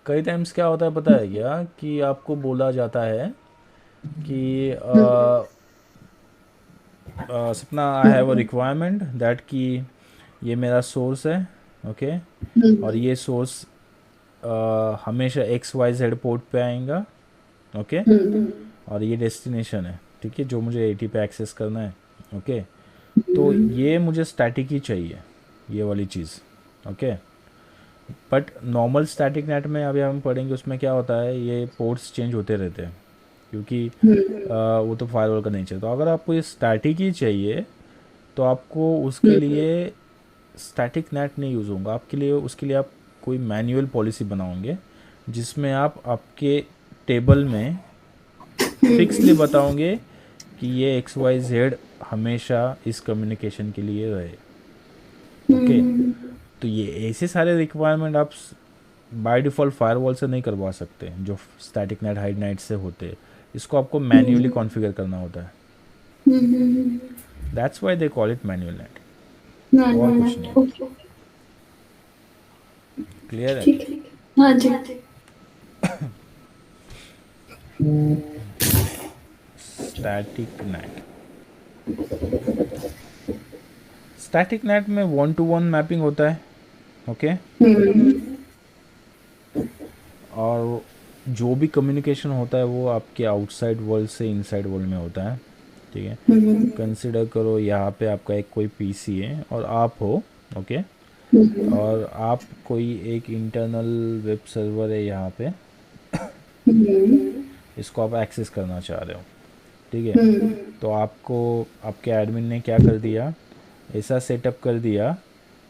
कई टाइम्स क्या होता है पता है क्या, कि आपको बोला जाता है कि सपना I have a requirement that कि ये मेरा सोर्स है। ओके, और ये सोर्स हमेशा एक्स वाई जेड पोर्ट पे आएगा। ओके, और ये डेस्टिनेशन है, ठीक है, जो मुझे एटी पे एक्सेस करना है। ओके, तो ये मुझे स्टैटिक ही चाहिए, ये वाली चीज़। Okay, but normal static NAT में अभी हम पढ़ेंगे उसमें क्या होता है, ये पोर्ट्स चेंज होते रहते हैं, क्योंकि वो तो फायरवॉल का नेचर। तो अगर आपको ये स्टैटिक ही चाहिए तो आपको उसके लिए स्टैटिक नेट नहीं यूज़ होगा आपके लिए, उसके लिए आप कोई मैनुअल पॉलिसी बनाओगे जिसमें आप आपके टेबल में फिक्सली बताओगे कि ये एक्स वाई जेड हमेशा इस कम्युनिकेशन के लिए रहे। ओके, तो ये ऐसे सारे रिक्वायरमेंट आप बाय डिफ़ॉल्ट फायरवॉल से नहीं करवा सकते जो स्टैटिक नेट हाइड नाइट से होते हैं। इसको आपको मैन्युअली कॉन्फ़िगर करना होता है। That's why they call it manual net, और कुछ नहीं। ओके। क्लियर है? ठीक है। हाँ जी। स्टैटिक नेट, स्टैटिक नेट में 1 to 1 मैपिंग होता है। ओके, और जो भी कम्युनिकेशन होता है वो आपके आउटसाइड वर्ल्ड से इनसाइड वर्ल्ड में होता है। ठीक है, कंसिडर करो यहाँ पे आपका एक कोई पीसी है और आप हो। ओके, और आप कोई एक इंटरनल वेब सर्वर है यहाँ पे, इसको आप एक्सेस करना चाह रहे हो। ठीक है, तो आपको आपके एडमिन ने क्या कर दिया, ऐसा सेटअप कर दिया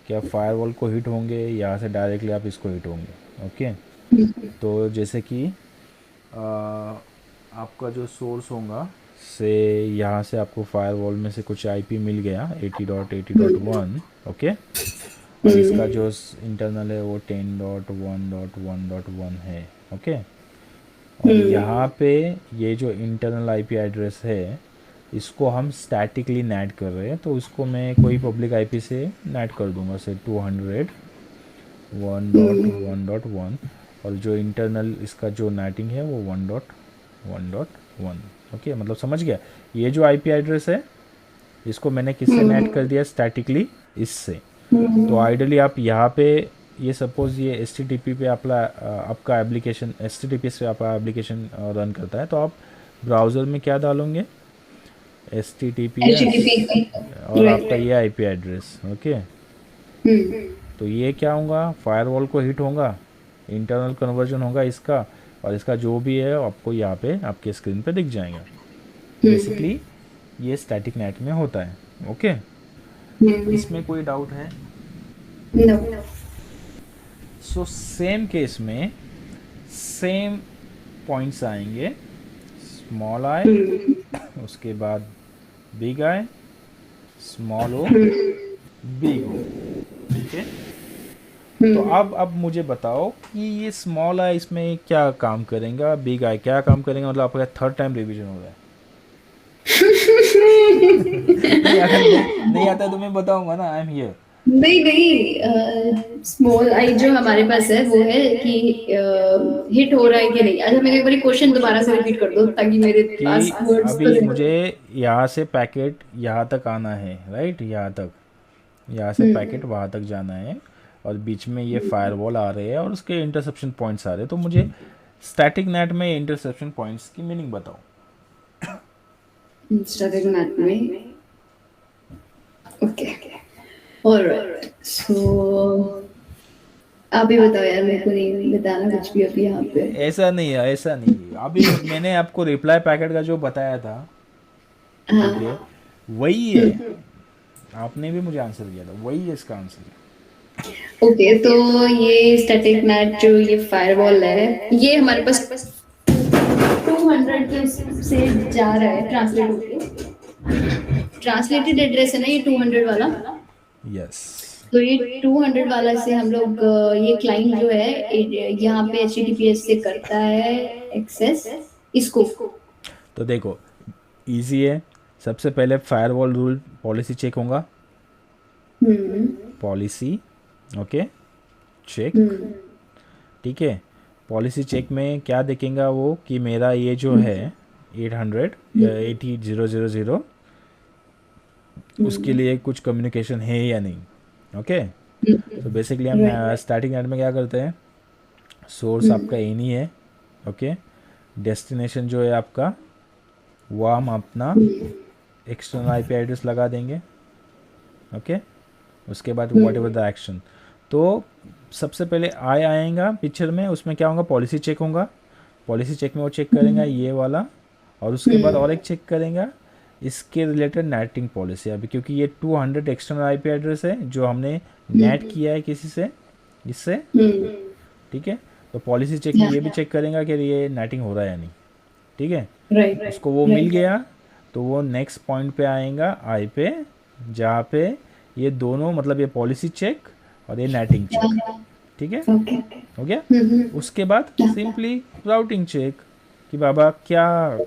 कि आप फायरवॉल को हिट होंगे, यहाँ से डायरेक्टली आप इसको हिट होंगे। ओके, तो जैसे कि आपका जो सोर्स होगा से यहाँ से आपको फायरवॉल में से कुछ आईपी मिल गया 80.80.1। ओके, और इसका जो इंटरनल है वो 10.1.1.1 है। ओके, और यहाँ पे ये जो इंटरनल आईपी एड्रेस है इसको हम स्टैटिकली नेट कर रहे हैं, तो इसको मैं कोई पब्लिक आईपी से नेट कर दूंगा से 200.1.1.1, और जो इंटरनल इसका जो नेटिंग है वो 1.1.1। ओके, मतलब समझ गया, ये जो आईपी एड्रेस है इसको मैंने किससे नेट कर दिया, स्टैटिकली इससे। तो आइडली आप यहाँ पे ये सपोज़ ये HTTP पे आपका एप्लीकेशन HTTPS पे आपका एप्लीकेशन रन करता है, तो आप ब्राउज़र में क्या डालोगे, HTTPS HTTP और आपका राइट। ये आईपी एड्रेस, ओके। तो ये क्या होगा, फायरवॉल को हिट होगा, इंटरनल कन्वर्जन होगा इसका, और इसका जो भी है आपको यहाँ पे आपके स्क्रीन पे दिख जाएगा। बेसिकली ये स्टैटिक नेट में होता है, ओके। इसमें कोई डाउट है? नो। सो सेम केस में सेम पॉइंट्स आएंगे, स्मॉल आई, उसके बाद big I, small O, big O, ठीक है। तो अब मुझे बताओ कि ये स्मॉल आई इसमें क्या काम करेगा, बिग आई क्या काम करेगा, मतलब आपका थर्ड टाइम रिवीजन हो रहा है। नहीं, अगर नहीं आता तो मैं बताऊंगा ना, आई एम हियर। नहीं नहीं, स्मॉल आई जो हमारे पास है वो है कि हिट हो रहा है कि नहीं। अच्छा मेरे एक बार क्वेश्चन दोबारा से रिपीट कर दो ताकि मेरे पास कि वर्ड्स तो अभी मुझे यहाँ से पैकेट यहाँ तक आना है, राइट, यहाँ से पैकेट वहाँ तक जाना है, और बीच में ये फायरवॉल आ रहे हैं और उसके इंटरसेप्शन पॉइंट्स आ रहे हैं। तो मुझे स्टैटिक नेट में इंटरसेप्शन पॉइंट्स की मीनिंग बताओ। स्टैटिक नेट में। ओके ऑलराइट सो आप ही बताओ यार, मेरे को नहीं बताना कुछ भी अभी यहाँ पे। ऐसा नहीं है, ऐसा नहीं है। अभी मैंने आपको रिप्लाई पैकेट का जो बताया था, ठीक है, हाँ वही है। आपने भी मुझे आंसर दिया था, वही है इसका आंसर। ओके तो ये स्टैटिक नेट जो ये फायरवॉल है ये हमारे पास 200 के से जा रहा है ट्रांसलेट होके। ट्रांसलेटेड एड्रेस है ना ये 200 वाला। यस। तो ये 200 वाला से हम लोग ये क्लाइंट जो है यहाँ पे HTTPS से करता है एक्सेस इसको। तो देखो इजी है, सबसे पहले फायरवॉल रूल पॉलिसी चेक होगा, पॉलिसी, ओके, चेक, ठीक है। पॉलिसी चेक में क्या देखेगा वो कि मेरा ये जो है 800 उसके लिए कुछ कम्युनिकेशन है या नहीं, ओके। तो बेसिकली हम स्टार्टिंग एंड में क्या करते हैं, सोर्स आपका एन ही है, ओके। डेस्टिनेशन जो है आपका वो हम अपना एक्सटर्नल आईपी एड्रेस लगा देंगे, ओके। उसके बाद व्हाट एवर द एक्शन, तो सबसे पहले आएगा पिक्चर में, उसमें क्या होगा, पॉलिसी चेक होगा। पॉलिसी चेक में वो चेक करेगा ये वाला, और उसके बाद और एक चेक करेगा इसके रिलेटेड नेटिंग पॉलिसी। अभी क्योंकि ये 200 एक्सटर्नल आईपी एड्रेस है जो हमने नेट किया है किसी से, इससे, ठीक है। तो पॉलिसी चेक में ये भी चेक करेगा कि ये नेटिंग हो रहा है या नहीं, ठीक है। उसको वो मिल गया तो वो नेक्स्ट पॉइंट पे आएगा आई पे, जहाँ पे ये दोनों मतलब ये पॉलिसी चेक और ये नेटिंग चेक, ठीक है, हो गया। उसके बाद सिंपली राउटिंग चेक कि बाबा क्या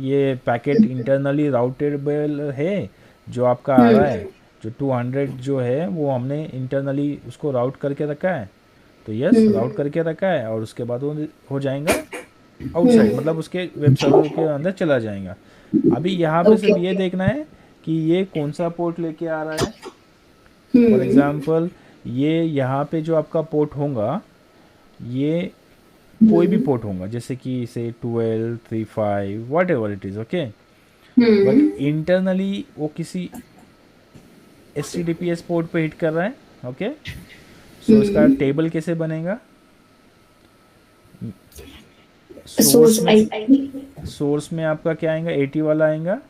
ये पैकेट इंटरनली राउटेबल है जो आपका आ रहा है, जो 200 जो है वो हमने इंटरनली उसको राउट करके रखा है, तो यस राउट करके रखा है, और उसके बाद वो हो जाएगा आउटसाइड, मतलब उसके वेब सर्वर के अंदर चला जाएगा। अभी यहाँ पे सिर्फ ये देखना है कि ये कौन सा पोर्ट लेके आ रहा है। फॉर एग्जांपल ये यहाँ पे जो आपका पोर्ट होगा ये कोई भी पोर्ट होगा, जैसे कि से 12, 35 what ever it is, okay. But internally वो किसी HTTPS पोर्ट पे हिट कर रहा है, ओके। सो इसका टेबल कैसे बनेगा, सोर्स में आपका क्या आएगा, 80 वाला आएगा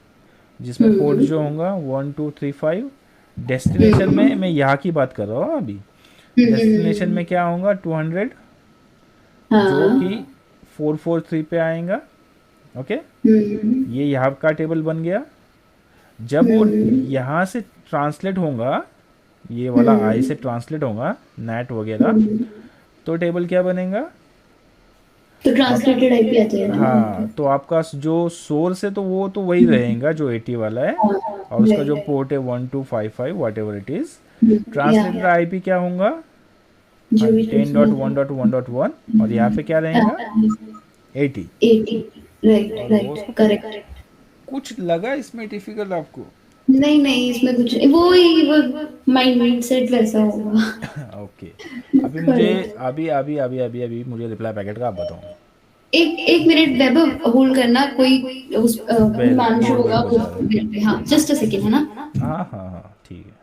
जिसमें पोर्ट जो होगा 1 2 3 5। डेस्टिनेशन में मैं यहाँ की बात कर रहा हूँ अभी, डेस्टिनेशन में क्या होगा 200 जो कि 443 पे आएगा, ओके। ये यहाँ का टेबल बन गया। जब वो यहाँ से ट्रांसलेट होगा, ये वाला आई से ट्रांसलेट होगा नेट वगैरह, तो टेबल क्या बनेगा, तो ट्रांसलेटेड आईपी आ जाएगा। हाँ, तो आपका जो सोर्स है तो वो तो वही रहेगा जो 80 वाला है, और उसका जो पोर्ट है 1255 what ever it is, translated IP क्या होगा 10.1.1.1, और यहाँ पे क्या रहेगा 80। Right correct. कुछ लगा इसमें डिफिकल्ट आपको? नहीं नहीं, इसमें कुछ नहीं, वो ही वो माइंड सेट वैसा होगा। ओके, अभी मुझे करेक्ट। अभी अभी अभी अभी अभी मुझे रिप्लाई पैकेट का आप बताओ। एक एक मिनट वैभव होल्ड करना, कोई उस बेल हिमांशु डोर बेल होगा वो बजा रहे बेल पे, हाँ जस्ट अ सेकेंड, है ना। हैं। हाँ हाँ हाँ ठीक है।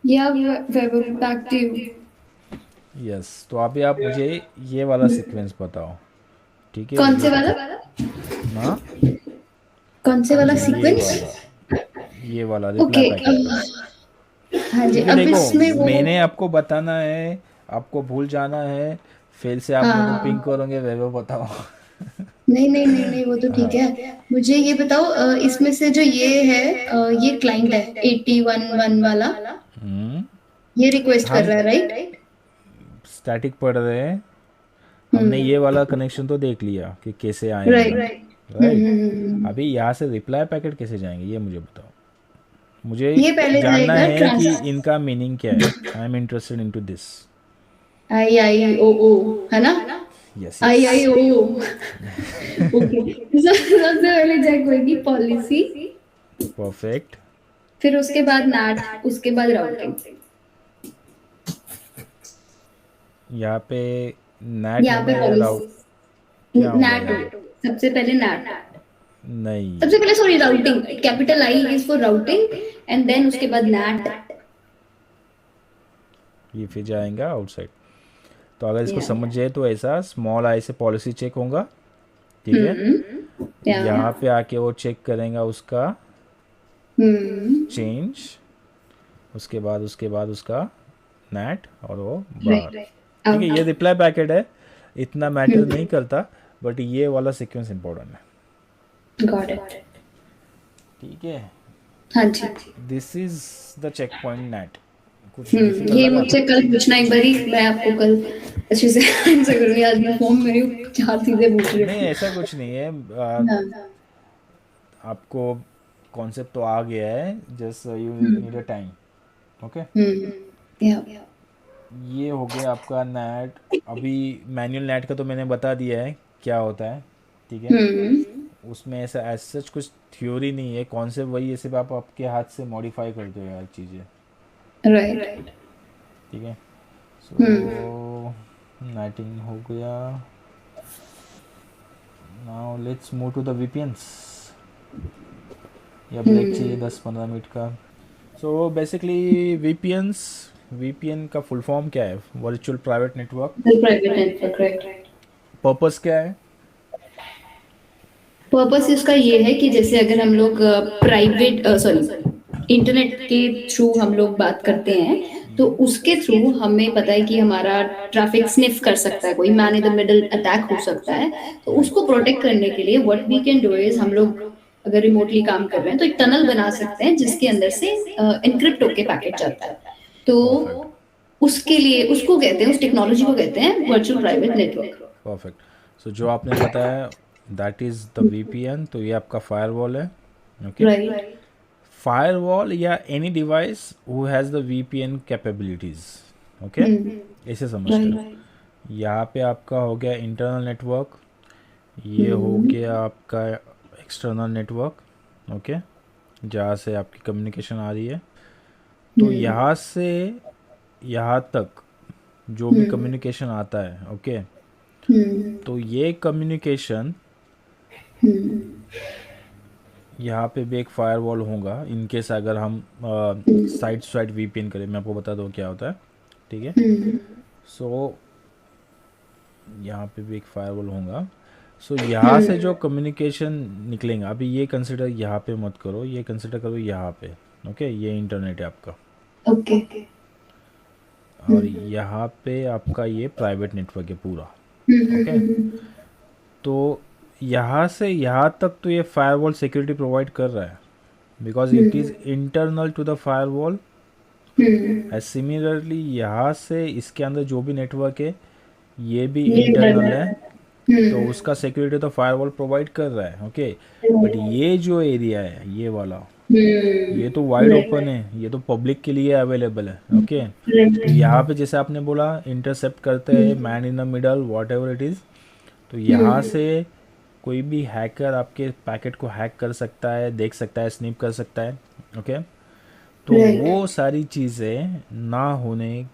या वैभव बैक टू यू। यस, तो अभी आप मुझे ये वाला सीक्वेंस बताओ, ठीक है कौन से जो वाला? ना, कौन से वाला ये सीक्वेंस? वाला, ये वाला रिप्लाई ओके। पैकेट। हाँ जी, क्योंकि अब देखो, इसमें वो मैंने आपको बताना है, आपको भूल जाना है, फिर से आप मेरे को पिंक हाँ, करोगे, वे बताओ। नहीं नहीं नहीं नहीं, वो तो ठीक हाँ। है। मुझे ये बताओ, इसमें से जो ये है, ये क्लाइंट है 81 वाला, हम्म। ये रिक्वेस्ट कर हम रहा है, राइट? स्टैटिक पढ़ रहे हैं, हमने हम्म। ये वाला कनेक्शन तो देख लिया कि कैसे आएंगे, राइट। राइट। अभी यहाँ से रिप्लाई पैकेट कैसे जाएंगे ये मुझे बताओ। मुझे ये पहले जानना जाएगा है ट्रांस कि इनका मीनिंग क्या है। I am interested in to this. I I O O, है ना? Yes I yes. I O O. Okay, सबसे पहले चेक होगी पॉलिसी, परफेक्ट। फिर उसके बाद नैट, उसके बाद राउटिंग। यहाँ पे नैट यहाँ पे होगा या राउट, पॉलिसी क्या होगा नैट यहाँ? हो, सबसे पहले नैट। नहीं, सबसे पहले sorry routing, capital I is for routing, and then उसके बाद नैट। ये फिर जाएगा आउटसाइड। तो अगर इसको या समझिए तो ऐसा स्मॉल आई से पॉलिसी चेक होगा, ठीक है। या यहाँ पे आके वो चेक करेगा उसका हम्म। चेंज, उसके बाद उसका नेट और वो बाहर। राइट। ठीक है, आउट। ये रिप्लाई पैकेट है, इतना मैटर नहीं करता, बट ये वाला सीक्वेंस इंपॉर्टेंट है। Got it. ठीक है, हाँ जी। This is the check point NAT. कुछ डिफिकल्ट ये लगा? मुझसे कल पूछना एक बारी, मैं आपको कल अच्छे से आंसर करूंगी। आज मैं फॉर्म में हूँ, 4 चीजें पूछ रही नहीं हूँ। ऐसा कुछ नहीं है, हाँ। आपको कॉन्सेप्ट तो आ गया है, just you need a time. Okay, या ये हो गया आपका नेट। अभी मैनुअल नेट का तो मैंने बता दिया है क्या होता है, ठीक है। उसमें ऐसा एज सच कुछ थ्योरी नहीं है, कॉन्सेप्ट वही है, सिर्फ आप आपके हाथ से मॉडिफाई करते हो यार चीज़ें, राइट। ठीक है। सो नेटिंग हो गया, now let's move to the VPNs. या ब्रेक चाहिए 10-15 मिनट का। सो बेसिकली वीपीएनस, वीपीएन का फुल फॉर्म क्या है? Virtual private network. Private network, right. Purpose क्या है? पर्पस इसका ये है कि जैसे अगर हम लोग प्राइवेट सॉरी इंटरनेट के थ्रू हम लोग बात करते हैं, तो उसके थ्रू हमें पता है कि हमारा ट्रैफिक स्निफ कर सकता है, कोई man in the middle attack हो सकता है। तो राइट। उसको प्रोटेक्ट करने के लिए what we can do is, हम लोग अगर रिमोटली काम कर रहे हैं तो एक टनल बना सकते हैं जिसके अंदर से एनक्रिप्ट होके पैकेट जाता है। तो परफेक्ट। उसके लिए उसको कहते हैं, उस टेक्नोलॉजी को कहते हैं वर्चुअल प्राइवेट नेटवर्क। परफेक्ट। सो जो आपने बताया दैट इज़ द वीपीएन, तो ये आपका फायरवॉल है। Okay, right. फायरवॉल या any device who has the VPN capabilities. Okay, ऐसे समझते हो। राइट। यहाँ पे आपका हो गया इंटरनल नेटवर्क, ये हो गया आपका एक्सटर्नल नेटवर्क। ओके, जहाँ से आपकी कम्युनिकेशन आ रही है। तो यहाँ से यहाँ तक जो भी कम्युनिकेशन आता है, ओके, तो ये कम्युनिकेशन यहाँ पे भी एक फायरवॉल होगा इन केस अगर हम साइड टू साइड वीपीएन करें। मैं आपको बता दूँ क्या होता है, ठीक है। सो यहाँ पे भी एक फायरवॉल होगा। सो यहाँ से जो कम्युनिकेशन निकलेगा, अभी ये कंसिडर यहाँ पे मत करो, ये कंसिडर करो यहाँ पे। ओके, ये इंटरनेट है आपका, ओके। और यहाँ पे आपका ये प्राइवेट नेटवर्क है पूरा। हम्म। ओके, तो यहाँ से यहाँ तक तो ये फायरवॉल सिक्योरिटी प्रोवाइड कर रहा है, because it is internal to the firewall. As similarly यहाँ से इसके अंदर जो भी नेटवर्क है ये भी इंटरनल है, तो उसका सिक्योरिटी तो फायरवॉल प्रोवाइड कर रहा है। ओके, बट ये जो एरिया है ये वाला, ये तो वाइड ओपन है, ये तो पब्लिक के लिए अवेलेबल है। ओके, तो यहाँ पे जैसे आपने बोला इंटरसेप्ट करते हैं, man in the middle, what ever it is, तो यहाँ से कोई भी हैकर आपके पैकेट को हैक कर सकता है, देख सकता है, स्निप कर सकता है। ओके, तो वो सारी चीज़ें ना होने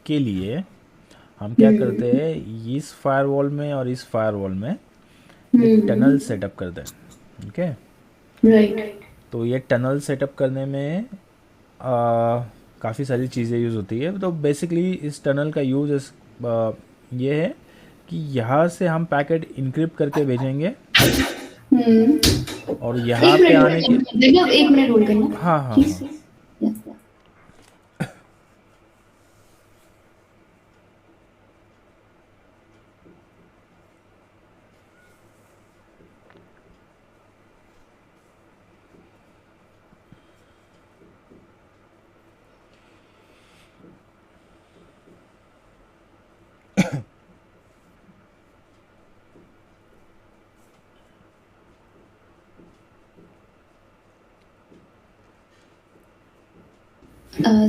के लिए हम क्या करते हैं, इस फायरवॉल में और इस फायरवॉल में एक टनल सेटअप करते हैं। Okay, right. तो ये टनल सेटअप करने में काफ़ी सारी चीज़ें यूज़ होती है। तो बेसिकली इस टनल का यूज़ ये है कि यहाँ से हम पैकेट इनक्रिप्ट करके भेजेंगे, और यहाँ पे आने के, देखो, 1 मिनट होल्ड करना। हाँ हाँ ठीक हाँ, से।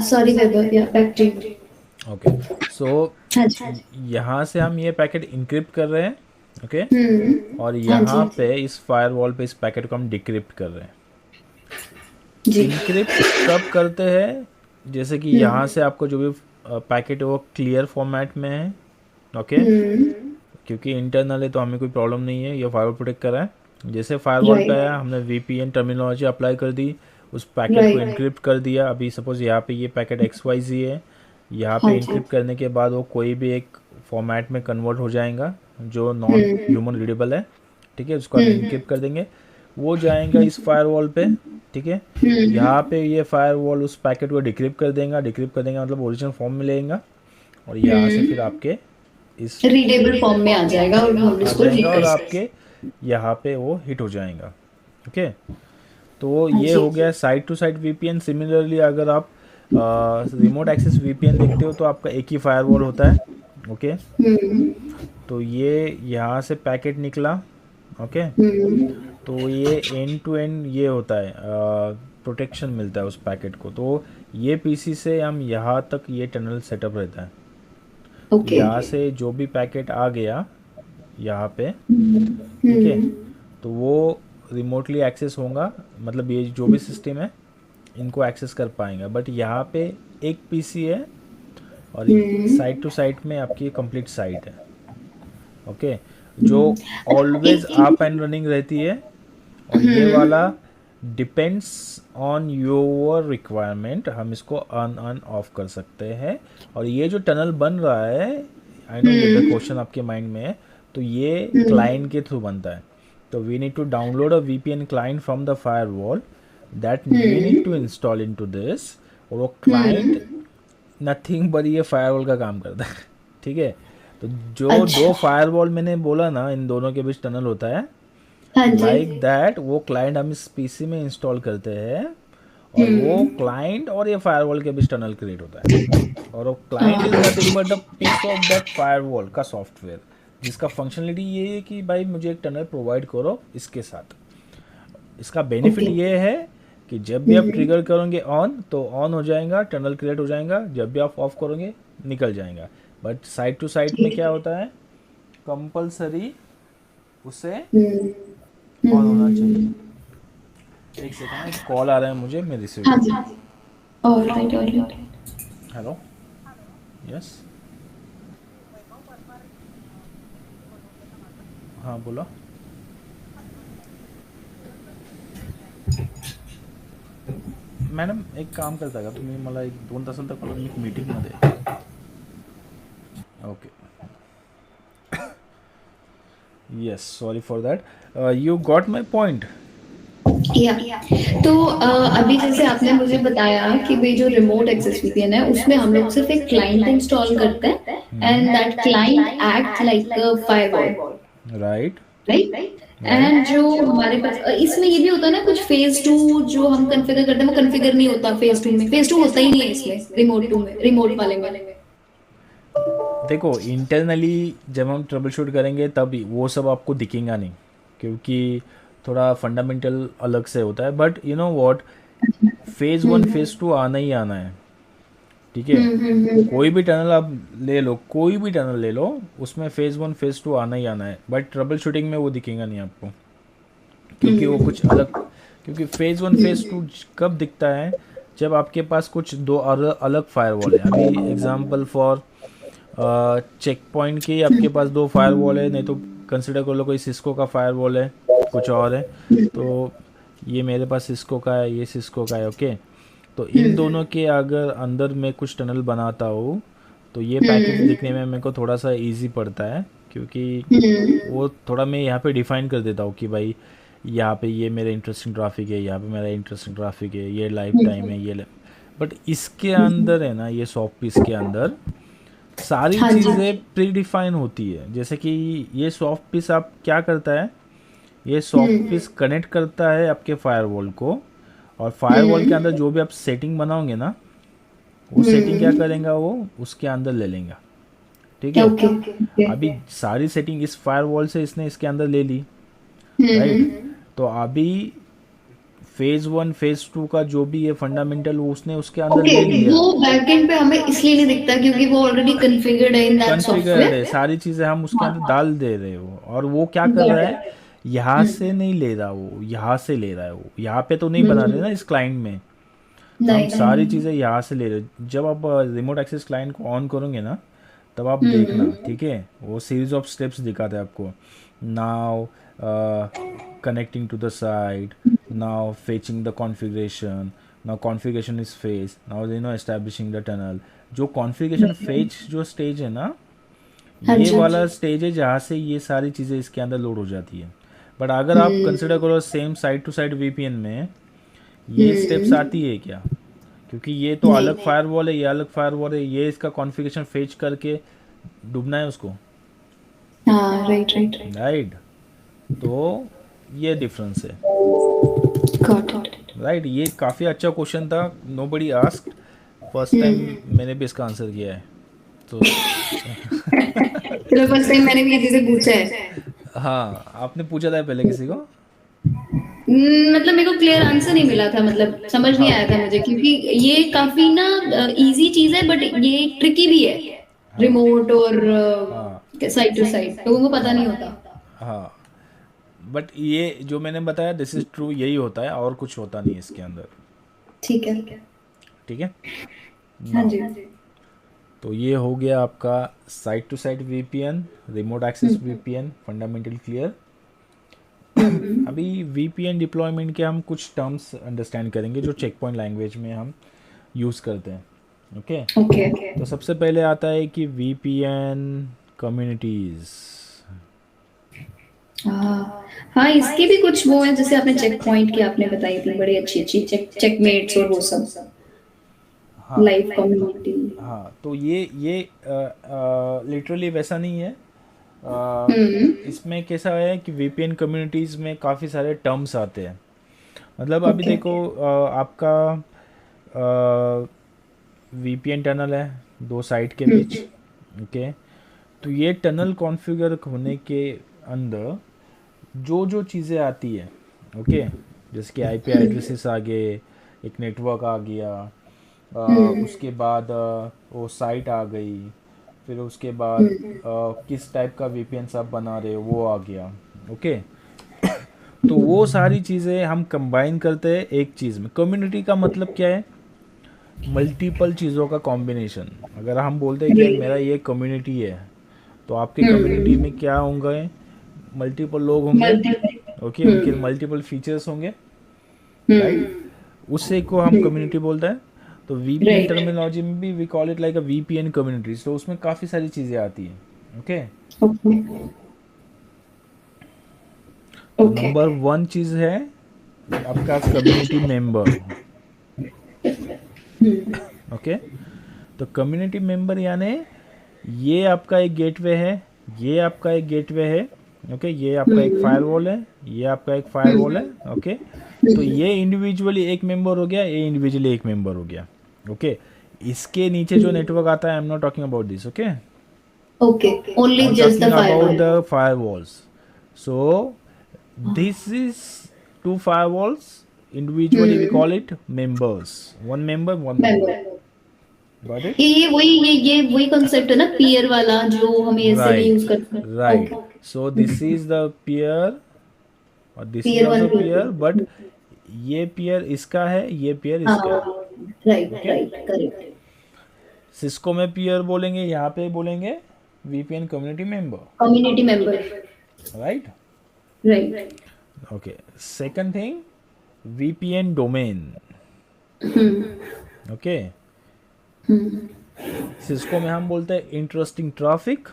सॉरी वैभव, या बैक टू यू। ओके। सो हाँ जी। यहाँ से हम ये पैकेट इनक्रिप्ट कर रहे हैं। ओके, और हाँ यहाँ जी पे इस फायरवॉल पे इस पैकेट को हम डिक्रिप्ट कर रहे हैं। जी। इनक्रिप्ट तब करते हैं जैसे कि यहाँ से आपको जो भी पैकेट है वो क्लियर फॉर्मेट में है। ओके, क्योंकि इंटरनल है तो हमें कोई प्रॉब्लम नहीं है, ये फायरवॉल प्रोटेक्ट कर रहा है। जैसे फायरवॉल पे आया, हमने वीपीएन टर्मिनोलॉजी अप्लाई कर दी, उस पैकेट को इनक्रिप्ट कर दिया। अभी सपोज यहाँ पे ये पैकेट XYZ है, यहाँ पे इनक्रिप्ट करने के बाद वो कोई भी एक फॉर्मेट में कन्वर्ट हो जाएगा जो नॉन ह्यूमन रीडेबल है। ठीक है, उसको हम इनक्रिप्ट कर देंगे, वो जाएगा इस फायरवॉल पे। ठीक है, यहाँ पे ये फायरवॉल उस पैकेट को डिक्रिप्ट कर देगा, डिक्रिप्ट कर देगा मतलब ओरिजिनल फॉर्म में लेगा, और यहाँ से फिर आपके इस रीडेबल फॉर्म में आ जाएगा और हम इसको रीड और कर सकते आपके यहाँ पे वो हिट हो जाएगा। ओके, तो ये हो गया site to site VPN. Similarly अगर आप रिमोट एक्सेस वीपीएन देखते हो तो आपका एक ही फायरवॉल होता है। ओके, तो ये यहाँ से पैकेट निकला। ओके, तो ये एंड टू एंड ये होता है, प्रोटेक्शन मिलता है उस पैकेट को। तो ये पीसी से हम यहाँ तक ये टनल सेटअप रहता है। ओके। यहाँ से जो भी पैकेट आ गया यहाँ पे, ठीक है, तो वो रिमोटली एक्सेस होगा, मतलब ये जो भी सिस्टम है इनको एक्सेस कर पाएंगे। बट यहाँ पे एक पीसी है और साइड टू साइड में आपकी कंप्लीट साइट है। ओके, जो ऑलवेज अप एंड रनिंग रहती है, और ये वाला डिपेंड्स ऑन योर रिक्वायरमेंट, हम इसको ऑन ऑफ कर सकते हैं। और ये जो टनल बन रहा है, आई नो ये क्वेश्चन आपके माइंड में है, तो ये क्लाइंट के थ्रू बनता है। तो we need to download a VPN client from the firewall, that we need to install into this, और वो क्लाइंट नथिंग बट ये फायरवॉल का काम करता है। ठीक है, तो जो दो फायरवॉल मैंने बोला ना, इन दोनों के बीच टनल होता है, लाइक दैट वो क्लाइंट हम इस पीसी में इंस्टॉल करते हैं, और वो क्लाइंट और ये फायरवॉल के बीच टनल क्रिएट होता है। और वो client is nothing but the piece of that firewall का सॉफ्टवेयर, जिसका फंक्शनलिटी ये है कि भाई मुझे एक टनल प्रोवाइड करो इसके साथ। इसका बेनिफिट ये है कि जब भी आप ट्रिगर करोगे ऑन तो ऑन हो जाएगा, टनल क्रिएट हो जाएगा, जब भी आप ऑफ करोगे निकल जाएगा। बट साइड टू साइड में क्या होता है, कंपलसरी उसे ऑन होना चाहिए। एक सेकंड, कॉल आ रहा है मुझे, मैं रिसीव करता हूँ। Alright alright. हेलो, यस, हाँ बोला। मॅडम एक काम करता का तुम्ही, मला एक 2 तासानंतर परत मी मीटिंगमध्ये okay, yes, sorry for that, you got my point. या तो अभी जैसे आपने मुझे बताया कि भाई जो रिमोट एक्सेस वीपीएन है उसमें हम लोग सिर्फ एक क्लाइंट इंस्टॉल करते हैं and that client act like a firewall, right, right. Right, and जो हमारे पास इसमें ये भी होता है ना, कुछ फेज टू जो हम कॉन्फ़िगर करते हैं वो कॉन्फ़िगर नहीं होता फेज टू में, फेज टू होता ही नहीं है इसमें, रिमोट टू में, रिमोट वाले में। देखो इंटरनली जब हम ट्रबल शूट करेंगे तब वो सब आपको दिखेगा नहीं, क्योंकि थोड़ा फंडामेंटल अलग से होता है, but you know what, phase one phase two आना ही आना है, ठीक है। कोई भी टनल आप ले लो, कोई भी टनल ले लो, उसमें फेज़ वन फेज़ टू आना ही आना है, बट ट्रबल शूटिंग में वो दिखेगा नहीं आपको, क्योंकि वो कुछ अलग, क्योंकि फेज़ वन फेज़ टू कब दिखता है, जब आपके पास कुछ दो अलग अलग फायरवॉल है। अभी एग्जांपल फॉर चेक पॉइंट की आपके पास दो फायरवॉल है, नहीं तो कंसिडर कर लो कोई सिस्को का फायरवॉल है, कुछ और है, तो ये मेरे पास सिस्को का है, ये सिस्को का है, ओके। तो इन दोनों के अगर अंदर मैं कुछ टनल बनाता हूँ तो ये पैकेट दिखने में मेरे को थोड़ा सा इजी पड़ता है, क्योंकि वो थोड़ा मैं यहाँ पे डिफाइन कर देता हूँ कि भाई यहाँ पे ये मेरा इंटरेस्टिंग ट्रैफिक है, यहाँ पे मेरा इंटरेस्टिंग ट्रैफिक है, ये लाइफ टाइम है, ये बट इसके अंदर है ना, ये सॉफ्ट पीस के अंदर सारी हाँ जी। चीज़ें प्री डिफाइन होती है। जैसे कि ये सॉफ्ट पीस आप क्या करता है, ये सॉफ्ट पीस कनेक्ट करता है आपके फायरवॉल को, और फायरवॉल के अंदर जो भी आप सेटिंग बनाओगे ना, वो सेटिंग क्या करेगा, वो उसके अंदर ले लेगा, ठीक है। Okay okay. अभी सारी सेटिंग इस फायरवॉल से इसने इसके अंदर ले ली, राइट। तो अभी फेज वन फेज टू का जो भी है फंडामेंटल वो उसने उसके अंदर ओके, ले लिया, वो बैकएंड पे हमें इसलिए नहीं दिखता क्योंकि वो ऑलरेडी कॉन्फ़िगर्ड है इन दैट कॉन्फ़िगर्ड है, सॉफ्टवेयर। सारी चीज़ें हम उसके अंदर हाँ, डाल दे रहे हो, और वो क्या कर गॉट रहा है, इट। यहाँ से नहीं ले रहा, वो यहाँ से ले रहा है, वो यहाँ पे तो नहीं बना रहे ना इस क्लाइंट में, हम नहीं सारी नहीं। चीज़ें यहाँ से ले रहे हो। जब आप रिमोट एक्सेस क्लाइंट को ऑन करोगे ना, तब आप देखना, ठीक है, वो सीरीज ऑफ स्टेप्स दिखाते हैं आपको। Now connecting to the site, now fetching the configuration, now configuration is fetched, now you know establishing the tunnel. जो कॉन्फ़िगरेशन फेच जो स्टेज है ना, हाँ ये जी। वाला स्टेज है जहाँ से ये सारी चीज़ें इसके अंदर लोड हो जाती है। बट अगर आप कंसिडर करो same site to site VPN में ये स्टेप्स आती है क्या, क्योंकि ये तो नहीं। अलग फायरवॉल है, ये अलग फायरवॉल है, ये इसका कॉन्फ़िगरेशन फेच करके डूबना है उसको, हाँ, राइट राइट। राइट। तो ये डिफरेंस है, गॉट इट। राइट। ये काफ़ी अच्छा क्वेश्चन था, नो बडी आस्क्ड, फर्स्ट टाइम मैंने भी इसका आंसर किया है, तो चलो, फर्स्ट टाइम मैंने भी किसी से पूछा है। हाँ, आपने पूछा था पहले किसी को। मतलब मेरे को क्लियर आंसर नहीं मिला था, मतलब समझ नहीं हाँ, आया था मुझे, क्योंकि ये काफी ना इजी चीज है बट ये ट्रिकी भी है, हाँ, रिमोट और हाँ, साइड टू साइड, तो उनको पता नहीं हाँ, होता। हाँ, बट ये जो मैंने बताया दिस इज़ ट्रू, यही होता है और कुछ होता नहीं है इसके अंदर, ठीक है। ठीक है। हाँ नाउ जी। तो ये हो गया आपका site to site VPN, remote access VPN, fundamental clear. अभी वीपीएन डिप्लॉयमेंट के हम कुछ टर्म्स अंडरस्टैंड करेंगे जो चेक पॉइंट लैंग्वेज में हम यूज़ करते हैं, ओके। ओके। तो सबसे पहले आता है कि वीपीएन कम्युनिटीज़। हाँ, इसके भी कुछ वो है, जैसे आपने चेक पॉइंट की आपने बताई थी, बड़ी अच्छी अच्छी चेकमेट्स और वो सब, हाँ, लाइव कम्युनिटी। हाँ, तो ये लिटरली वैसा नहीं है। इसमें कैसा है कि वीपीएन कम्युनिटीज़ में काफ़ी सारे टर्म्स आते हैं। मतलब अभी ओके। देखो आपका वीपीएन टनल है दो साइट के बीच, ओके। तो ये टनल कॉन्फ़िगर होने के अंदर जो जो चीज़ें आती है, ओके, जैसे कि आईपी एड्रेसेस आ गए, एक नेटवर्क आ गया, उसके बाद वो साइट आ गई, फिर उसके बाद किस टाइप का वीपीएन आप बना रहे हो वो आ गया, ओके। तो वो सारी चीज़ें हम कंबाइन करते हैं एक चीज़ में। कम्युनिटी का मतलब क्या है, मल्टीपल चीज़ों का कॉम्बिनेशन। अगर हम बोलते हैं कि यार मेरा ये कम्युनिटी है, तो आपके कम्युनिटी में क्या होंगे, मल्टीपल लोग होंगे, ओके, उनके मल्टीपल फीचर्स होंगे, राइट। उससे को हम कम्युनिटी बोलते हैं। तो वीपीएन Right. टर्मिनोलॉजी में भी we call it like a VPN community, तो उसमें काफ़ी सारी चीज़ें आती हैं। Okay, Okay. तो Okay. नंबर वन चीज़ है आपका कम्युनिटी मेंबर। ओके, तो कम्युनिटी मेंबर यानी ये आपका एक गेटवे है, ये आपका एक गेटवे है। ओके, ये आपका एक फायरवॉल है, ये आपका एक फायरवॉल है। ओके, तो ये इंडिविजुअली एक मेंबर हो गया, ये इंडिविजुअली एक मेंबर हो गया। ओके, इसके नीचे जो नेटवर्क आता है, I am not talking about this. Okay, Okay. I Only am just the talking about firewall. The firewalls. So this is two firewalls, individually we call it members, one member one member. Member. Got it? ये वही concept है ना, peer वाला जो हम ऐसे में Right, use करते हैं। right. Okay. So this is the peer और this is peer one also peer peer, two. but ये peer इसका है, ये peer हाँ, इसका है। Right okay, right correct. Cisco में peer बोलेंगे, यहाँ पे बोलेंगे VPN community member, community member. right? Right. Okay. Second thing, VPN domain. Okay. Cisco में हम बोलते हैं इंटरेस्टिंग ट्रैफिक।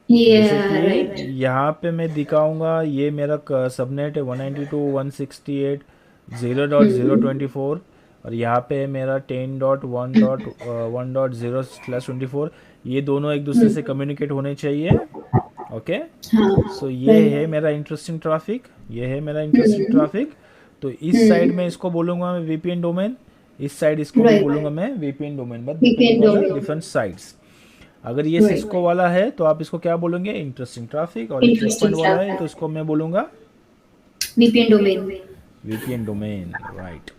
ये बेसिकली राइट। यहाँ पे मैं दिखाऊंगा, ये मेरा सबनेट है 192.168.0.024 और यहाँ पे मेरा 10.1.1.0/24। ये दोनों एक दूसरे से कम्युनिकेट होने चाहिए। ओके, हाँ। सो ये है मेरा इंटरेस्टिंग ट्रैफिक, ये है मेरा इंटरेस्टिंग ट्रैफिक। तो इस साइड में इसको बोलूँगा मैं वीपीएन डोमेन, इस साइड इसको भी राइट। बोलूँगा मैं VPN domain, but depending weekend on the domain. Different sites. अगर ये राइट। सिस्को वाला है तो आप इसको क्या बोलेंगे, इंटरेस्टिंग ट्रैफिक, और ये चेकपॉइंट इंटरेस्टिंग वाला है तो ट्रैफिक। इसको मैं बोलूँगा VPN domain. VPN domain. Right.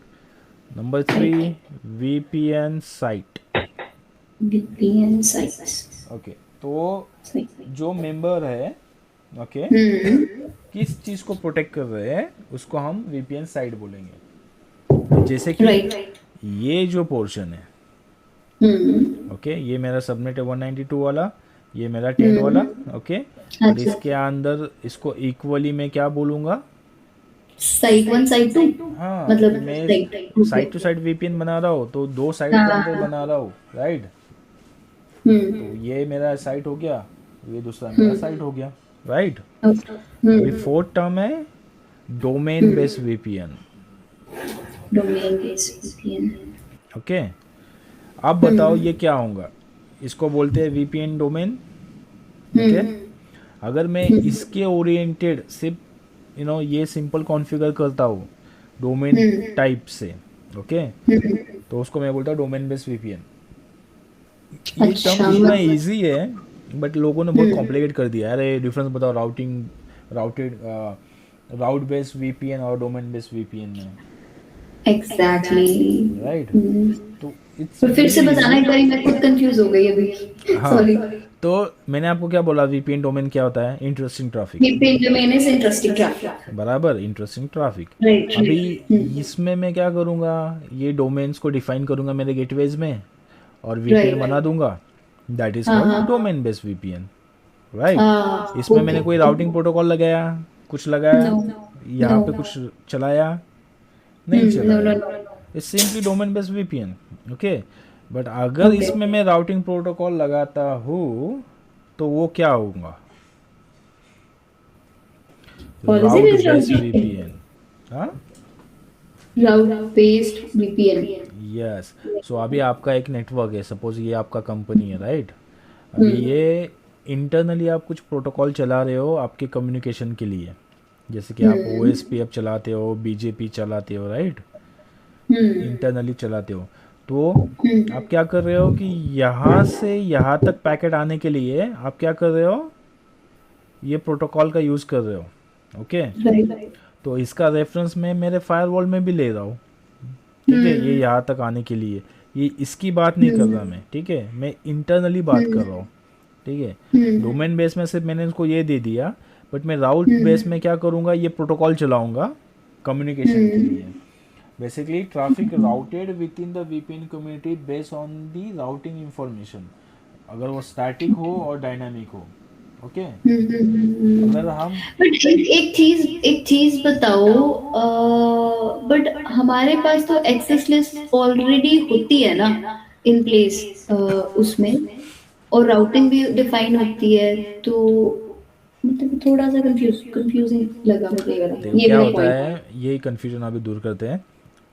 Number three, VPN site. VPN sites. Okay, तो जो मेंबर है, ओके, किस चीज़ को प्रोटेक्ट कर रहे हैं उसको हम वीपीएन साइट बोलेंगे। जैसे कि राइट। ये जो पोर्शन है, ओके, ये मेरा सबनेट है 192 वाला, ये मेरा 10 वाला। ओके, और अच्छा। इसके अंदर इसको इक्वली मैं क्या बोलूँगा, साइट वन साइट टू, हाँ, मतलब मैं site. Site to site VPN बना रहा हूँ तो दो साइड के अंदर हाँ। बना रहा हूँ, राइट। तो ये मेरा साइट हो गया, ये दूसरा मेरा साइट हो गया, राइट। अभी फोर्थ टर्म है domain based VPN. Domain based VPN. Okay, अब बताओ ये क्या होगा, इसको बोलते हैं वीपीएन डोमेन। ओके, अगर मैं इसके ओरिएंटेड सिर्फ ये सिंपल कॉन्फ़िगर करता हूँ डोमेन टाइप से, ओके, तो उसको मैं बोलता हूँ डोमेन बेस्ड वीपीएन। ये अच्छा, टर्म इतना इजी है बट लोगों ने बहुत कॉम्प्लिकेट कर दिया। अरे डिफरेंस बताओ राउट बेस्ड वीपीएन और डोमेन बेस्ड वीपीएन में। एग्जैक्टली। राइट, तो इट्स तो फिर से रियली बताना इजी। एक बार, मैं खुद कंफ्यूज हो गई अभी। हाँ, सॉरी। तो मैंने आपको क्या बोला, वीपीएन डोमेन क्या होता है, interesting traffic. VPN domain is interesting traffic. बराबर, इंटरेस्टिंग ट्रैफिक। राइट। अभी इसमें मैं क्या करूँगा, ये डोमेन्स को डिफाइन करूँगा मेरे गेटवेज में और वीपीएन बना दूंगा, that is called domain based VPN, right. इसमें मैंने कोई राउटिंग प्रोटोकॉल लगाया, कुछ लगाया, यहाँ पे कुछ चलाया नहीं चलाया, it's simply domain based VPN. Okay, but अगर इसमें मैं राउटिंग प्रोटोकॉल लगाता हूँ तो वो क्या होगा, राउट बेस्ड वीपीएन। हाँ, राउट बेस्ड वीपीएन। यस। सो अभी आपका एक नेटवर्क है, सपोज ये आपका कंपनी है, राइट। अभी ये इंटरनली आप कुछ प्रोटोकॉल चला रहे हो आपके कम्युनिकेशन के लिए, जैसे कि आप ओएसपीएफ चलाते हो, बीजेपी चलाते हो, राइट, इंटरनली चलाते हो। तो आप क्या कर रहे हो कि यहाँ से यहाँ तक पैकेट आने के लिए आप क्या कर रहे हो, ये प्रोटोकॉल का यूज़ कर रहे हो। ओके, तो इसका रेफरेंस मैं मेरे फायरवॉल में भी ले रहा हूँ, ठीक है, ये यहाँ तक आने के लिए। ये इसकी बात नहीं कर रहा मैं, ठीक है, मैं इंटरनली बात कर रहा हूँ, ठीक है। डोमेन बेस में सिर्फ मैंने इसको ये दे दिया, बट मैं राउट बेस में क्या करूँगा, ये प्रोटोकॉल चलाऊँगा कम्युनिकेशन के लिए। Basically traffic routed with in the VPN community based on the routing information, अगर वो स्टैटिक हो और डायनामिक हो। ओके। हम्म। अगर हम बट एक चीज बताओ, बट हमारे पास तो एक्सेस लिस्ट ऑलरेडी होती है ना, इन प्लेस उसमें, और राउटिंग भी डिफाइन होती है, तो मतलब थोड़ा सा कंफ्यूजिंग लगा मुझे देखो ये क्या वाला होता पॉइंट। है, ये कन्फ्यूजन अभी दूर करते हैं।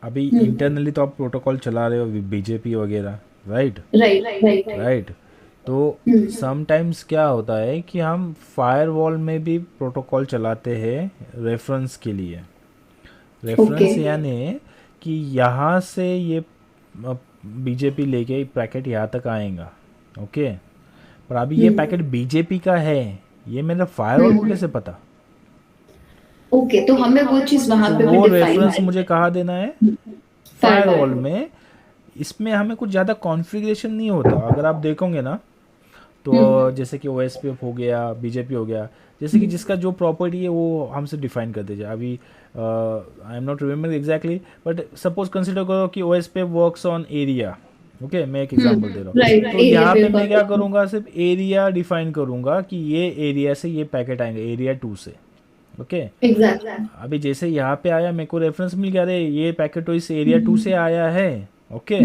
अभी हम्म। इंटरनली तो आप प्रोटोकॉल चला रहे हो बीजेपी वगैरह, राइट। Right right. राइट। तो हम्म। समटाइम्स क्या होता है कि हम फायरवॉल में भी प्रोटोकॉल चलाते हैं रेफरेंस के लिए। ओके। रेफरेंस यानी कि यहाँ से ये बीजेपी लेके पैकेट यहाँ तक आएगा, ओके। पर अभी ये पैकेट बीजेपी का है, ये मेरा फायरवॉल को कैसे पता? ओके, तो हमें वो चीज वहां तो पे भी वो डिफाइन रेफरेंस मुझे कहाँ देना है? Firewall firewall. में। इसमें हमें कुछ ज़्यादा कॉन्फ़िगरेशन नहीं होता, अगर आप देखोगे ना। तो हम्म। जैसे कि ओ एस पी एफ हो गया, बीजेपी हो गया, जैसे कि जिसका जो प्रॉपर्टी है वो हमसे डिफाइन कर दीजिए। अभी I am not remember exactly, but suppose consider करो कि O S P F works on area. Okay, मैं एक एग्जांपल दे रहा हूँ। राइट, तो एरिया यहाँ पे पे मैं क्या कॉन्फ़िगर। करूँगा, सिर्फ एरिया डिफाइन करूँगा कि ये एरिया से ये पैकेट आएंगे, एरिया 2 से। ओके। एग्जैक्टली। अभी जैसे यहाँ पे आया, मेरे को रेफरेंस मिल गया, अरे ये पैकेट तो इस एरिया 2 से आया है। ओके।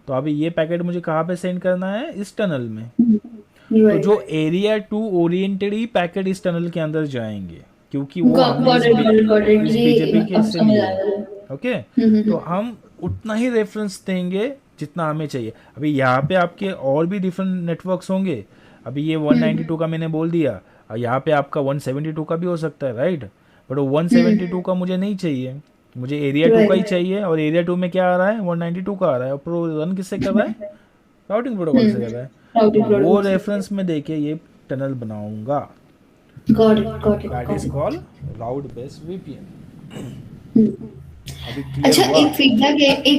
तो अभी ये पैकेट मुझे कहाँ पे सेंड करना है? इस टनल में। तो राइट। जो एरिया 2 ओरिएंटेड ही पैकेट इस टनल के अंदर जाएंगे, क्योंकि वो हमने गॉट इट, गॉट इट इस जी, बीजेपी के अब से समझ लिए है। आया। ओके। तो हम उतना ही रेफरेंस देंगे जितना हमें चाहिए। अभी यहाँ पे आपके और भी डिफरेंट नेटवर्क्स होंगे। अभी ये 192 का मैंने बोल दिया, और यहाँ पे आपका 172 का भी हो सकता है, राइट। बट वो 172 का मुझे नहीं चाहिए, मुझे एरिया 2 का ही राइट। चाहिए। और एरिया 2 में क्या आ रहा है? 192 का आ रहा है। और प्रो रन किससे कर रहा है? राउटिंग प्रोटोकॉल से कर रहा है। तो राउटिंग वो प्रोटोकॉल। रेफरेंस में देके ये टनल बनाऊंगा। Got it, got it, that got is it. Called route based VPN. अभी क्लियर अच्छा, हुआ? एक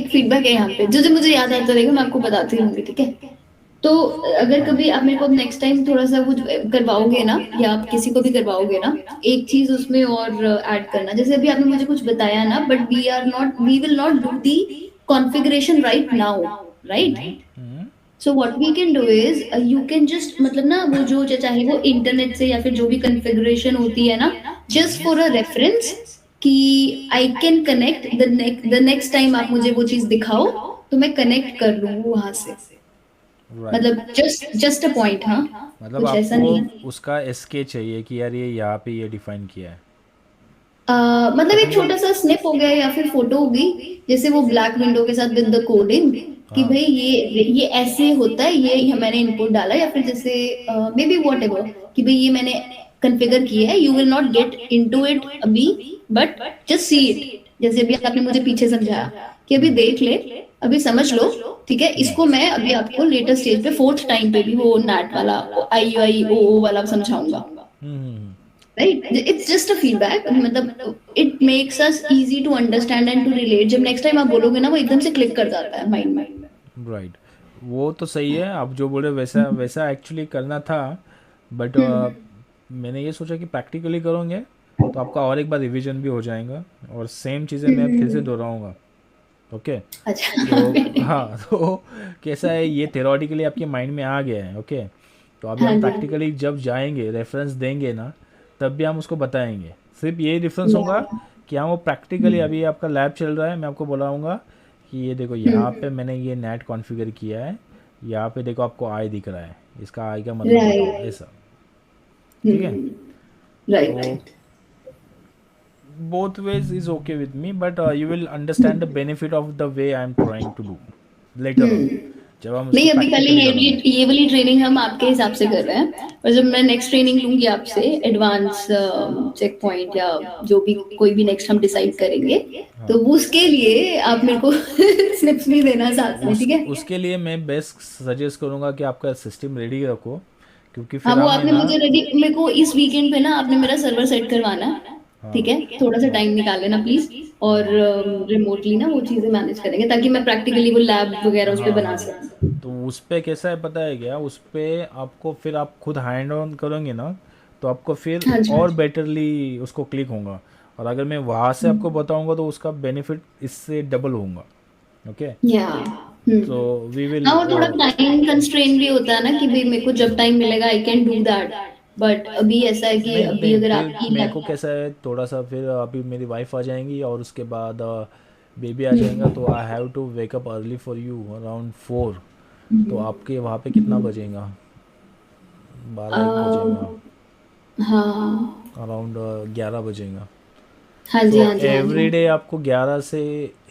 फीडबैक है यहाँ पे, जो जो मुझे याद आता रहेगा मैं आपको बताती रहूंगी, ठीक है? तो अगर हाँ। कभी आप मेरे को नेक्स्ट टाइम थोड़ा सा कुछ करवाओगे ना, या आप किसी को भी करवाओगे ना, एक चीज उसमें और ऐड करना, जैसे अभी आपने मुझे कुछ बताया ना, but we will not do the configuration right now, right? Hmm. So what we can do is, you can just मतलब ना, वो जो चाहे वो इंटरनेट से या फिर जो भी कॉन्फ़िगरेशन होती है ना, जस्ट फॉर अ रेफरेंस, कि I can connect the next time आप मुझे वो चीज दिखाओ, तो मैं कनेक्ट कर लूँ वहां से। राइट। मतलब जस्ट अ पॉइंट, हाँ, मतलब कुछ ऐसा आपको नहीं। उसका एसके चाहिए कि यार ये यहाँ पे ये डिफाइन किया है। मतलब एक खत्म छोटा बात। सा स्निप हो गया या फिर फोटो होगी, जैसे वो ब्लैक विंडो के साथ विद द कोडिंग, कि हाँ। भाई ये ऐसे होता है, ये मैंने इनपुट डाला, या फिर जैसे मे बी वॉट एवर, कि भाई ये मैंने कॉन्फ़िगर किया है, you will not get into it अभी, बट जस्ट सी इट। जैसे अभी आपने मुझे पीछे समझाया कि अभी देख ले, अभी समझ लो, ठीक है? इसको मैं अभी आपको लेटर स्टेज पे फोर्थ टाइम पे भी वो नैट वाला, आई वाला समझाऊंगा, hmm. Right? It's just a feedback, मतलब it makes us easy to understand and to relate. जब नेक्स्ट टाइम आप बोलोगे ना, वो एकदम से क्लिक कर जाता है माइंड में। राइट। वो तो सही है, आप जो बोले वैसा वैसा एक्चुअली करना था। बट मैंने ये सोचा कि प्रैक्टिकली करोगे तो आपका और एक बार रिवीजन भी हो जाएगा, और सेम चीज़ें मैं फिर से दोहराऊंगा। ओके। अच्छा। तो हाँ, तो कैसा है, ये थेरोटिकली आपके माइंड में आ गया है। ओके। तो अभी हाँ हम जी। प्रैक्टिकली जब जाएंगे, रेफरेंस देंगे ना, तब भी हम उसको बताएंगे। सिर्फ यही डिफरेंस या। होगा कि हम वो प्रैक्टिकली, अभी आपका लैब चल रहा है, मैं आपको बुलाऊंगा कि ये देखो यहाँ पे मैंने ये नेट कॉन्फ़िगर किया है, यहाँ पे देखो आपको आई दिख रहा है, इसका आई का मतलब बताओ, राइट। ऐसा। ठीक है। तो right. both ways is okay with me, but you will understand the benefit of the way I am trying to do later on, जब हम उसको नहीं, अभी पहले प्रैक्टिकली करेंगे। ये वाली ट्रेनिंग हम आपके हिसाब से कर रहे हैं, और जब मैं नेक्स्ट ट्रेनिंग लूंगी आपसे, एडवांस चेक पॉइंट या जो भी कोई भी नेक्स्ट हम डिसाइड करेंगे, हाँ। तो वो उसके लिए आप मेरे को स्निप्स भी देना साथ में, ठीक है? उसके लिए मैं बेस्ट सजेस्ट करूँगा कि आपका सिस्टम रेडी रखो, क्योंकि हाँ, फिर वो हमें आपने ना। मुझे रेडी, मेरे को इस वीकेंड पे ना आपने मेरा सर्वर सेट करवाना है, ठीक हाँ। है? थोड़ा सा टाइम निकाल लेना प्लीज, और हाँ। रिमोटली ना वो चीजें मैनेज करेंगे, ताकि मैं प्रैक्टिकली वो लैब वगैरह उस पे हाँ। बना हाँ। सकूं। तो उस पे कैसा है पता है क्या, उस पे आपको फिर आप खुद हैंड ऑन करोगे ना, तो आपको फिर हाँ जी। और बेटरली उसको क्लिक होगा। और अगर मैं वहाँ से आपको बताऊंगा तो उसका बेनिफिट इससे डबल होगा। ओके। या। तो हम्म। We will. हाँ, वो थोड़ा टाइम कंस्ट्रेन भी होता है ना, कि भाई मेरे को जब टाइम मिलेगा I can do that, but अभी ऐसा है कि नहीं अभी नहीं, अगर फिर आपकी मेरे को कैसा है थोड़ा सा, फिर अभी मेरी वाइफ आ जाएंगी और उसके बाद बेबी आ जाएगा, तो I have to wake up early for you around 4। तो आपके वहाँ पे कितना बजेगा? 12-1 बजेगा, हाँ अराउंड 11 बजेगा। हाँ तो जी हाँ जी हाँ जी। एवरी डे आपको 11 से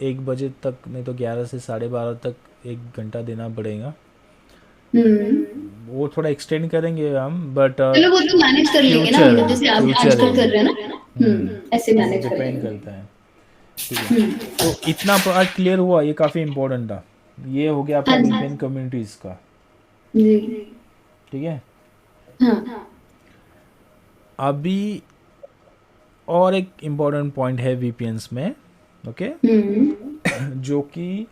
1 बजे तक, नहीं तो 11 से 12:30 तक 1 घंटा देना पड़ेगा। हम्म। वो थोड़ा एक्सटेंड करेंगे हम, बट चलो वो तो मैनेज कर लेंगे ना हम फ्यूचर लोग, है, जैसे आप फ्यूचर है आजकल वो। कर रहे हैं ना। ऐसे वो मैनेज कर डिपेंड लेंगे। करता है। ठीक है, तो इतना आज क्लियर हुआ, ये काफ़ी इम्पोर्टेंट था। ये हो गया आपका हाँ जी वीपीएन कम्युनिटीज़ का। जी। ठीक है, हाँ। अभी और एक इम्पोर्टेंट पॉइंट है वीपीएन्स में। ओके, जो कि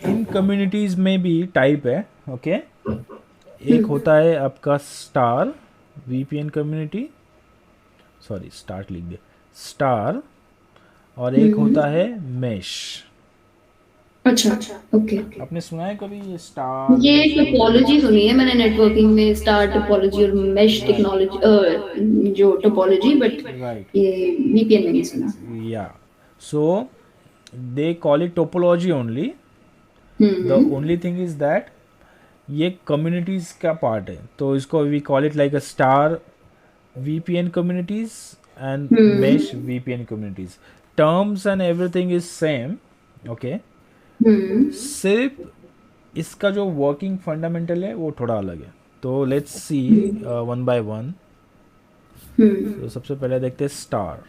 इन कम्युनिटीज़ में भी टाइप है। ओके, एक होता है आपका star VPN community, sorry start लिख दे, स्टार। और एक होता है मेश। अच्छा। ओके। आपने सुना है कभी ये स्टार ये मेश टोपोलॉजी वीपीएन? सुनी है मैंने नेटवर्किंग में, स्टार टोपोलॉजी और मेश राइट, टेक्नोलॉजी, जो टोपोलॉजी, बट राइट, ये वीपीएन में नहीं सुना। Yeah, so they call it topology only. The only thing is that ये कम्युनिटीज का पार्ट है, तो इसको we call it like a star VPN communities and mesh VPN communities. Terms and everything is same. Okay, सिर्फ इसका जो working fundamental है वो थोड़ा अलग है। तो let's see one by one. तो सबसे पहले देखते हैं star.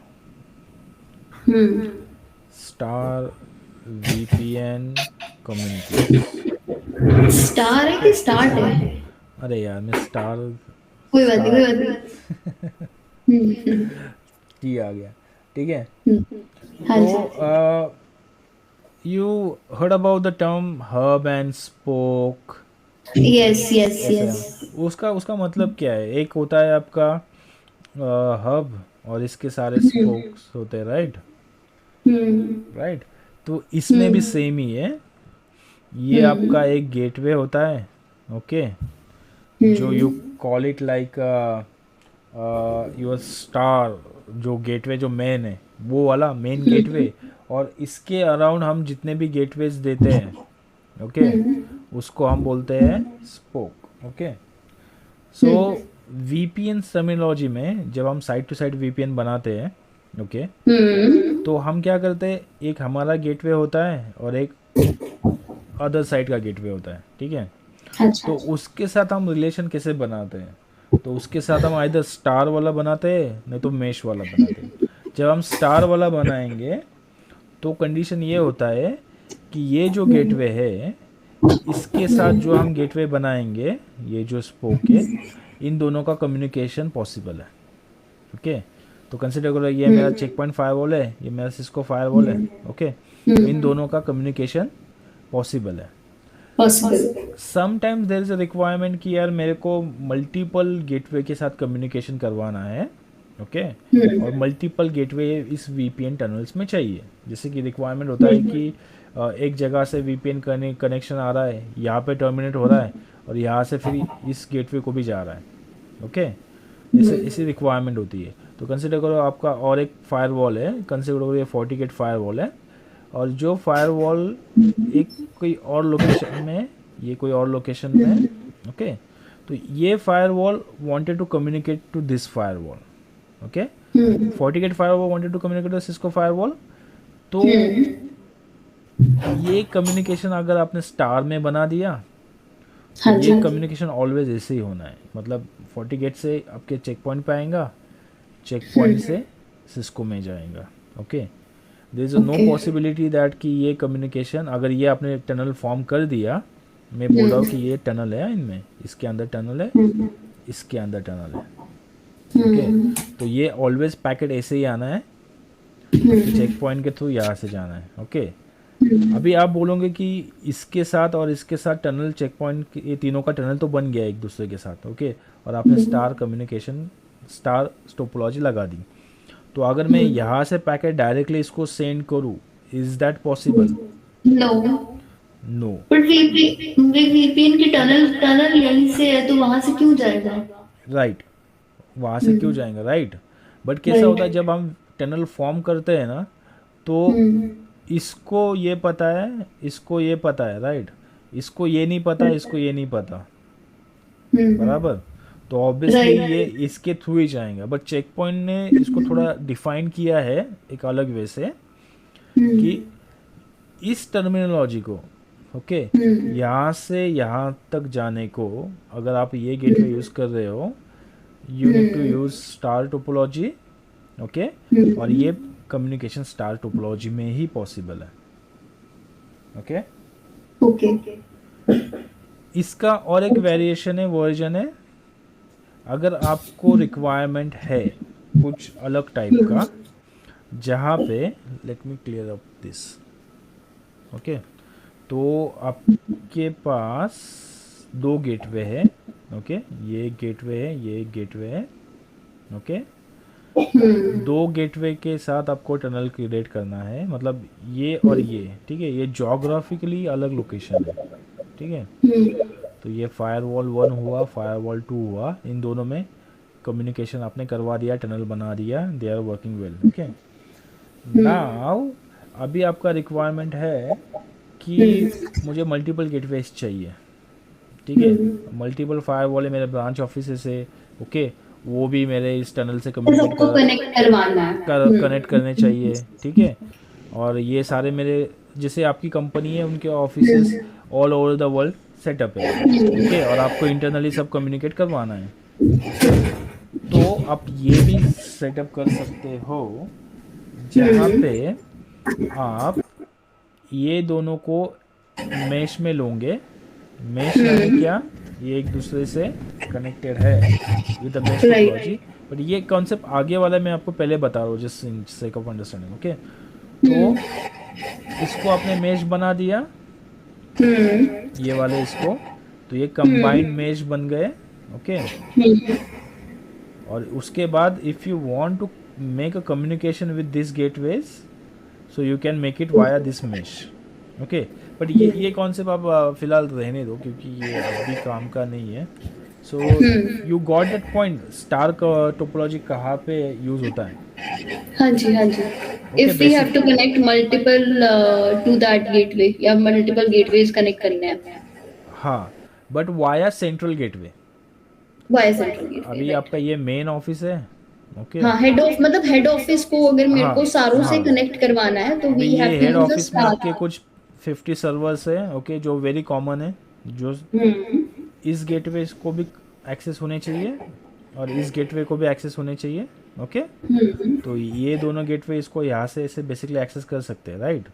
Star VPN communities. Star है कि स्टार्ट है? अरे यार, मैं स्टार कोई बात नहीं कोई स्टार बात नहीं। टी आ गया। ठीक है, हाँ तो जी। You heard about the term hub and spoke, yes yes ऐसा यस। है। उसका उसका मतलब क्या है? एक होता है आपका हब और इसके सारे स्पोक्स होते हैं, राइट? राइट, तो इसमें भी सेम ही है। ये आपका एक गेटवे होता है। ओके, जो you call it like your star, जो गेटवे जो मेन है वो वाला मेन गेटवे। और इसके अराउंड हम जितने भी गेटवेज देते हैं, ओके, उसको हम बोलते हैं स्पोक। ओके, सो वीपीएन टर्मिनोलॉजी में जब हम साइड टू साइड वीपीएन बनाते हैं, ओके, तो हम क्या करते हैं, एक हमारा गेटवे होता है और एक अदर साइड का गेटवे होता है। ठीक है, अच्छा। तो उसके साथ हम रिलेशन कैसे बनाते हैं? तो उसके साथ हम आइधर स्टार वाला बनाते हैं, नहीं तो मेश वाला बनाते हैं। जब हम स्टार वाला बनाएंगे तो कंडीशन ये होता है कि ये जो गेटवे है, इसके साथ जो हम गेटवे बनाएंगे, ये जो स्पोक है, इन दोनों का कम्युनिकेशन पॉसिबल है। ओके, तो कंसिडर करो ये मेरा चेक पॉइंट फायरवॉल है, ये मेरा सिस्को फायरवॉल है। ओके, तो इन दोनों का कम्युनिकेशन पॉसिबल है। Possible. Sometimes there is a requirement कि यार मेरे को मल्टीपल गेटवे के साथ कम्युनिकेशन करवाना है। ओके, और मल्टीपल गेटवे इस वीपीएन टनल्स में चाहिए। जैसे कि रिक्वायरमेंट होता है कि एक जगह से वीपीएन कनेक्शन आ रहा है, यहाँ पे टर्मिनेट हो रहा है, और यहाँ से फिर इस गेटवे को भी जा रहा है। ओके, ऐसी रिक्वायरमेंट होती है। तो कंसिडर करो आपका और एक फायरवॉल है, कंसिडर करो ये 40 गेट फायरवॉल है, और जो फायरवॉल एक कोई और लोकेशन में, ये कोई और लोकेशन में है। ओके, तो ये firewall wanted to communicate to this firewall. Okay, 40 gate firewall wanted to communicate to Cisco firewall. तो ये कम्युनिकेशन अगर आपने स्टार में बना दिया, तो हाँ जी। ये कम्युनिकेशन ऑलवेज ऐसे ही होना है। मतलब 40 गेट से आपके चेक पॉइंट पे आएगा, चेक पॉइंट से सिस्को में जाएगा। Okay, there is no okay. Possibility that कि ये कम्युनिकेशन, अगर ये आपने टनल फॉर्म कर दिया, मैं बोल रहा हूँ कि ये टनल है, इनमें इसके अंदर टनल है, इसके अंदर टनल है। ओके, तो ये ऑलवेज पैकेट ऐसे ही आना है कि चेक पॉइंट के थ्रू यहाँ से जाना है। ओके, अभी आप बोलोगे कि इसके साथ और इसके साथ टनल, चेक पॉइंट, ये तीनों का टनल तो बन गया एक दूसरे के साथ। ओके, और आपने स्टार कम्युनिकेशन, स्टार टोपोलॉजी लगा दी। तो अगर मैं यहाँ से पैकेट डायरेक्टली इसको सेंड करूँ, is that possible? No. No. पर वीपीएन की टनल टनल यहीं से है, तो वहां से क्यों जाएगा? राइट, वहाँ से क्यों जाएंगे, राइट। बट कैसा होता है जब हम टनल फॉर्म करते हैं ना, तो इसको ये पता है, इसको ये पता है, राइट, इसको ये नहीं पता, इसको ये नहीं पता, बराबर। तो ऑब्वियसली ये इसके थ्रू ही जाएंगे। बट चेक पॉइंट ने इसको थोड़ा डिफाइन किया है एक अलग वे से कि इस टर्मिनोलॉजी को, ओके, यहाँ से यहाँ तक जाने को अगर आप ये गेटवे यूज़ कर रहे हो, you need to use star topology, okay, और ये कम्युनिकेशन स्टार टोपोलॉजी में ही पॉसिबल है, ओके। ओके। इसका और एक वेरिएशन है, वर्जन है, अगर आपको रिक्वायरमेंट है कुछ अलग टाइप का, जहाँ पे let me clear up this, okay, तो आपके पास दो गेटवे है, ओके, ये एक गेटवे है, ये एक गेटवे है, ओके। दो गेटवे के साथ आपको टनल क्रिएट करना है, मतलब ये और ये, ठीक है, ये जोग्राफिकली अलग लोकेशन है, ठीक है। तो ये फायरवॉल 1 हुआ, फायरवॉल 2 हुआ, इन दोनों में कम्युनिकेशन आपने करवा दिया, टनल बना दिया, they are working well, okay. Now अभी आपका रिक्वायरमेंट है कि मुझे मल्टीपल गेटवेज चाहिए, ठीक है, मल्टीपल फायरवॉल है मेरे ब्रांच ऑफिस से, ओके, वो भी मेरे इस टनल से कम्युनिकेट कनेक्ट करने चाहिए, ठीक है। और ये सारे मेरे जैसे आपकी कंपनी है उनके offices all over the world setup है, ओके, और आपको इंटरनली सब कम्युनिकेट करवाना है, तो आप ये भी सेटअप कर सकते हो जहाँ पे आप ये दोनों को मैश में लोगे। मैश यानी क्या, ये एक दूसरे से कनेक्टेड है विद मैश टोपोलॉजी, बट ये कॉन्सेप्ट आगे वाला मैं आपको पहले बता रहा हूँ just in sake of understanding, okay. तो इसको आपने मैश बना दिया, ये वाले इसको, तो ये कंबाइंड मैश बन गए, ओके। और उसके बाद if you want to make a communication with this gateways, so you can make it via this mesh, okay. But ये कॉन्सेप्ट आप फिलहाल रहने दो क्योंकि ये अभी काम का नहीं है। So you got that point, star topology कहाँ पे यूज होता है? हाँ जी, हाँ जी। If we have to connect multiple to that gateway या मल्टीपल गेटवेज कनेक्ट करने हैं, हाँ, but via central gateway, via central gateway. अभी आपका ये मेन ऑफिस है, ओके। हाँ, हेड ऑफ मतलब हेड ऑफिस को अगर मेरे को सारों से कनेक्ट करवाना है तो we have to head use a office में आपके स्टार। कुछ 50 सर्वर्स है, ओके, जो वेरी कॉमन है, जो इस गेटवे को भी एक्सेस होने चाहिए और इस गेटवे को भी एक्सेस होने चाहिए, ओके। तो ये दोनों गेटवे इसको यहाँ से ऐसे बेसिकली एक्सेस कर सकते हैं, राइट।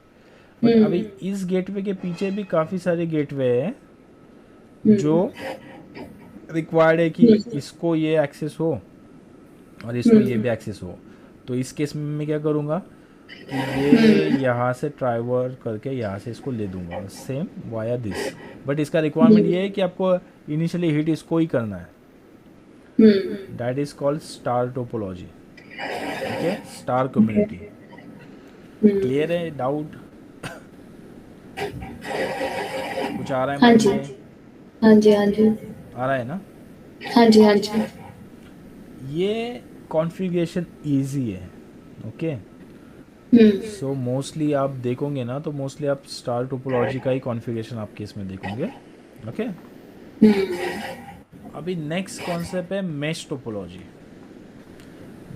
बट अभी इस गेटवे के पीछे भी काफ़ी सारे गेटवे हैं जो रिक्वायर्ड है कि इसको ये एक्सेस हो और इसको ये भी एक्सेस हो। तो इस केस में मैं क्या करूँगा कि ये यहाँ से ट्राइवर करके यहाँ से इसको ले दूंगा सेम वाया दिस। बट इसका रिक्वायरमेंट ये है कि आपको इनिशियली हिट इसको ही करना है, that is called star topology, okay, star community. Clear है? डाउट कुछ आ रहा है? हाँ जी, हाँ जी, हाँ जी, आ रहा है ना? हाँ जी, हाँ जी। ये कॉन्फ़िगरेशन इजी है, ओके। सो मोस्टली आप देखोगे ना तो मोस्टली आप स्टार टोपोलॉजी का ही कॉन्फ़िगरेशन आपके इसमें देखोगे, ओके। अभी नेक्स्ट कॉन्सेप्ट है मेश टोपोलॉजी,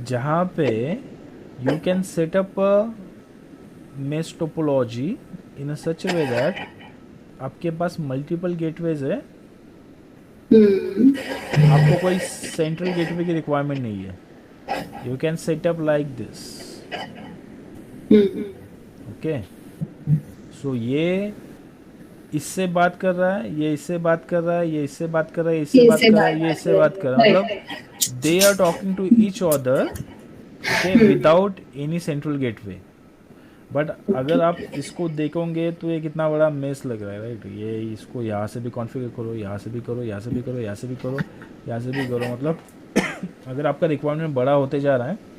जहाँ पे you can set up mesh topology in a such way that आपके पास मल्टीपल गेटवेज है, आपको कोई सेंट्रल गेटवे की रिक्वायरमेंट नहीं है, you can set up like this, okay. So ये इससे बात कर रहा है, ये इससे बात कर रहा है, ये इससे बात कर रहा है, इससे बात कर रहा है, ये इससे बात कर रहा है, मतलब they are talking to each other, okay, without any central gateway. But अगर आप इसको देखोगे तो ये कितना बड़ा मेस लग रहा है, राइट। ये इसको यहाँ से भी कॉन्फ़िगर करो, यहाँ से भी करो, यहाँ से भी करो, यहाँ से भी करो, यहाँ से भी करो, मतलब अगर आपका रिक्वायरमेंट बड़ा होते जा रहा है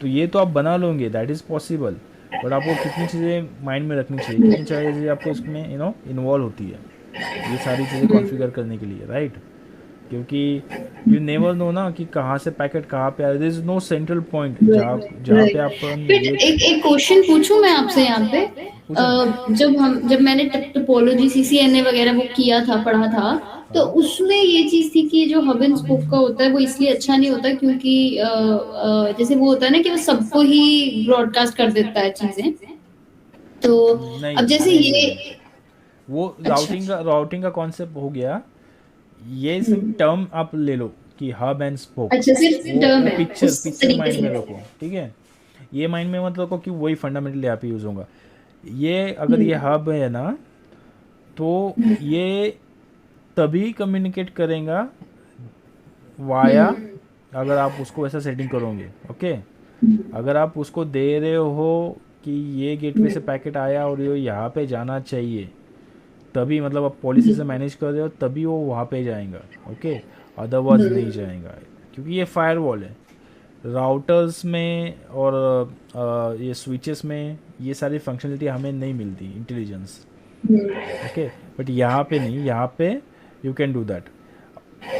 तो ये तो आप बना लोगे, दैट इज़ पॉसिबल। बट आपको कितनी चीज़ें माइंड में रखनी चाहिए, कितनी चीज़ें आपको इसमें इन्वॉल्व होती है ये सारी चीज़ें कॉन्फ़िगर करने के लिए, राइट। क्योंकि यू नेवर नो ना कि कहाँ से पैकेट कहाँ पे आ रहा है। There is no central point जहाँ राइट जहाँ पे राइट। अपन बट ये एक एक क्वेश्चन पूछूं मैं आपसे यहाँ पे। पूछो ना। जब मैंने टोपोलॉजी सीसीएनए वगैरह वो किया था, पढ़ा था, तो हाँ उसमें ये चीज थी कि जो हब एंड स्पोक का होता है वो इसलिए अच्छा नहीं होता क्योंकि जैसे वो होता है ना कि वो सबको ही ब्रॉडकास्ट कर देता है चीजें। तो अब नहीं जैसे नहीं ये। नहीं, वो अच्छा। राउटिंग का कॉन्सेप्ट हो गया। ये सिर्फ हम्म। टर्म आप ले लो कि हब एंड स्पोक। अच्छा, सिर्फ टर्म वो है पिक्चर उस पिक्चर तरीके माइंड में से। रखो, ठीक है। ये माइंड में मत रखो कि वही फंडामेंटली यहाँ पे यूज़ होगा। ये अगर ये हम्म। हब है ना, तो ये तभी कम्युनिकेट करेगा वाया, हम्म। अगर आप उसको ऐसा सेटिंग करोगे, ओके। अगर आप उसको दे रहे हो कि ये गेटवे से पैकेट आया और ये यहाँ पे जाना चाहिए, तभी मतलब आप पॉलिसी से मैनेज कर रहे हो तभी वो वहाँ पे जाएगा, ओके। अदरवाइज नहीं जाएगा, क्योंकि ये फायरवॉल है। राउटर्स में और ये स्विचेस में ये सारी फंक्शनलिटी हमें नहीं मिलती, इंटेलिजेंस, ओके। बट यहाँ पे नहीं, यहाँ पे यू कैन डू दैट।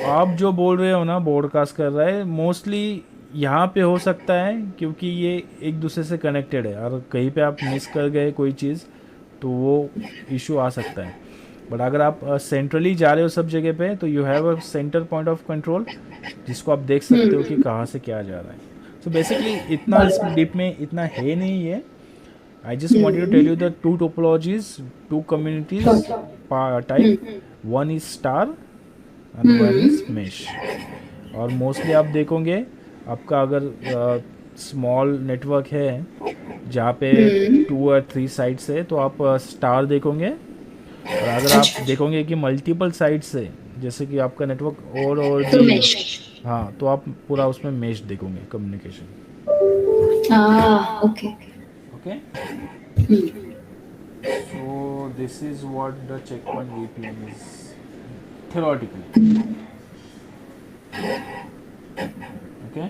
आप जो बोल रहे हो ना ब्रॉडकास्ट कर रहा है, मोस्टली यहाँ पे हो सकता है क्योंकि ये एक दूसरे से कनेक्टेड है, और कहीं पे आप मिस कर गए कोई चीज़ तो वो इशू आ सकता है। बट अगर आप सेंट्रली जा रहे हो सब जगह पे, तो you have a centre point of control जिसको आप देख सकते हो कि कहाँ से क्या जा रहा है। सो बेसिकली इतना इस डीप में इतना है नहीं है। I just want to tell you the two topologies, two communities type. One is star and one is mesh. और मोस्टली आप देखोगे, आपका अगर स्मॉल नेटवर्क है जहाँ पे 2 और 3 साइट्स है, तो आप स्टार देखोगे। और अगर आप अच्छा, देखोगे कि मल्टीपल साइट्स है, जैसे कि आपका नेटवर्क और तो भी, मैश। हाँ, तो आप पूरा उसमें मेश देखोगे, कम्युनिकेशन, हाँ, okay. Okay. So this is what the check Point VPN is theoretically, okay.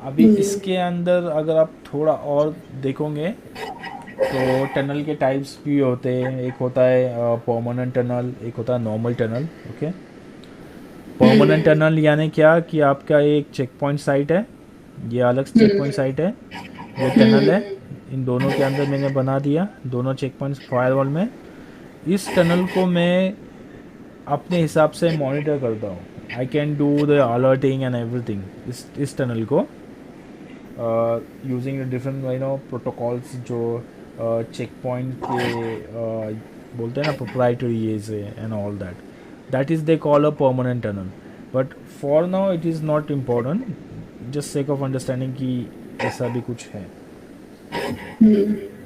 अभी इसके अंदर अगर आप थोड़ा और देखोगे तो टनल के टाइप्स भी होते हैं। एक होता है परमानेंट टनल, एक होता है normal tunnel, okay. Permanent tunnel यानी क्या कि आपका एक चेक पॉइंट साइट है, ये अलग चेक पॉइंट साइट है, ये टनल है। इन दोनों के अंदर मैंने बना दिया दोनों चेक पॉइंट्स फायरवॉल में। इस टनल को मैं अपने हिसाब से मॉनिटर करता हूँ। I can do the alerting and everything इस टनल को यूजिंग डिफरेंट प्रोटोकॉल्स जो चेक पॉइंट के बोलते हैं ना, प्रोप्राइटरी ये से and all that, that is they call a permanent tunnel. But for now it is not important, just sake of understanding कि ऐसा भी कुछ है,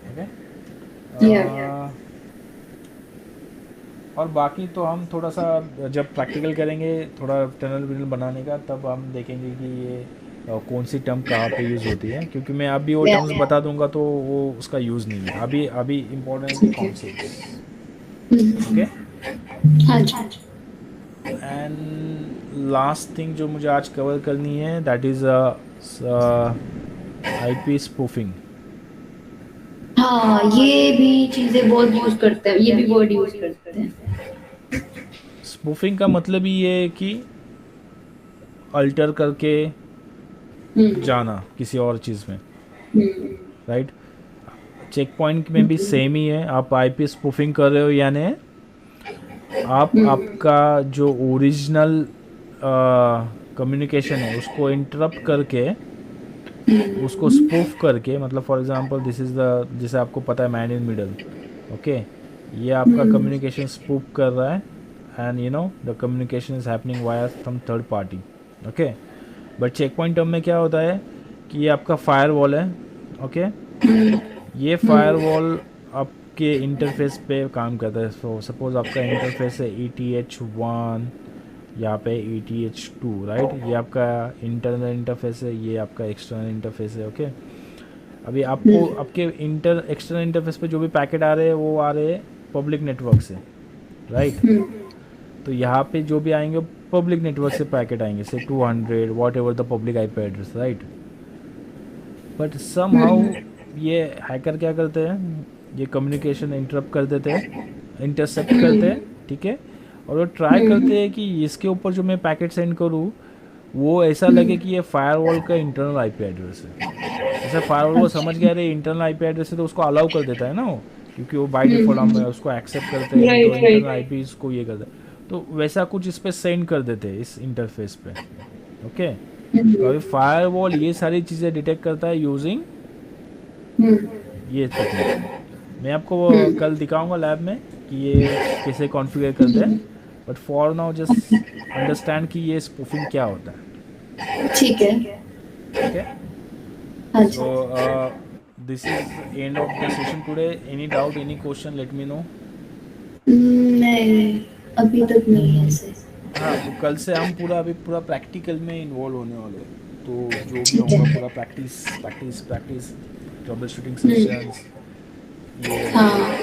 ओके। या। और बाकी तो हम थोड़ा सा जब प्रैक्टिकल करेंगे थोड़ा टनल विनल बनाने का, तब हम देखेंगे कि ये कौन सी टर्म कहाँ पे यूज़ होती है, क्योंकि मैं अभी वो या। टर्म्स बता दूंगा तो वो उसका यूज़ नहीं है अभी। अभी इम्पोर्टेंट है कि ओके। Concepts, okay. हाँ जी। एंड लास्ट थिंग जो मुझे आज कवर करनी है, दैट इज़ आईपी स्पूफिंग। हाँ, ये भी चीजें बहुत यूज करते हैं, ये भी वर्ड यूज करते हैं। स्पूफिंग का मतलब ही ये है कि अल्टर करके जाना किसी और चीज़ में, राइट। चेक पॉइंट में भी सेम ही है, आप आईपी स्पूफिंग कर रहे हो यानी आप आपका जो ओरिजिनल कम्युनिकेशन है उसको इंटरप्ट करके, उसको स्पूफ करके, मतलब for example this is the, जैसे आपको पता है मैन इन मिडल, ओके। ये आपका कम्युनिकेशन स्पूफ कर रहा है and you know the communication is happening via some third party, okay. But Check Point term में क्या होता है कि ये आपका फायर वॉल है, ओके। ये फायर वॉल आपके इंटरफेस पे काम करता है। सो सपोज आपका इंटरफेस है ETH1, यहाँ पे ETH2, राइट। ये आपका इंटरनल इंटरफेस है, ये आपका एक्सटर्नल इंटरफेस है, ओके। अभी आपको आपके एक्सटर्नल इंटरफेस पे जो भी पैकेट आ रहे हैं वो आ रहे हैं पब्लिक नेटवर्क से, राइट। तो यहाँ पे जो भी आएंगे पब्लिक नेटवर्क से पैकेट आएंगे, से 200 whatever the public IP address, right. But somehow ये हैकर क्या करते हैं, ये कम्युनिकेशन इंटरप्ट कर देते हैं, इंटरसेप्ट करते हैं, ठीक है। और वो ट्राई करते हैं कि इसके ऊपर जो मैं पैकेट सेंड करूँ वो ऐसा लगे कि ये फायरवॉल का इंटरनल आईपी एड्रेस है। जैसे फायरवॉल को समझ गया रे इंटरनल आईपी एड्रेस है तो उसको अलाउ कर देता है ना वो, क्योंकि वो बाय डिफॉल्ट हम उसको एक्सेप्ट करते हैं, नहीं तो राइट इंटरनल राइट। आईपी को ये करता है। तो वैसा कुछ इस पर सेंड कर देते हैं इस इंटरफेस पे। ओके, तो अभी फायरवॉल ये सारी चीज़ें डिटेक्ट करता है यूजिंग ये टेक्निक। मैं आपको वो कल दिखाऊंगा लैब में कि ये कैसे कॉन्फ़िगर करते हैं, but for now just understand कि ये स्पूफिंग क्या होता है। ठीक है। ओके, हाँ सो जी। This is end of the session today. Any doubt, any question, let me know. नहीं, अभी तक नहीं है ऐसे। हाँ, तो कल से हम पूरा अभी पूरा प्रैक्टिकल में इन्वॉल्व होने वाले हैं, तो जो भी ठीक होगा है। पूरा practice practice practice, trouble shooting sessions, ये वो हाँ,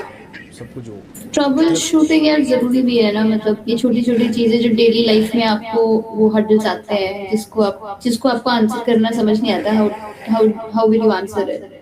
सब कुछ होगा। ट्रबल जस्ट शूटिंग यार ज़रूरी भी है ना, मतलब ये छोटी-छोटी चीज़ें जो डेली लाइफ में आपको वो हर्डल्स आते हैं, जिसको आपको आंसर करना समझ नहीं आता, how how how will you answer it?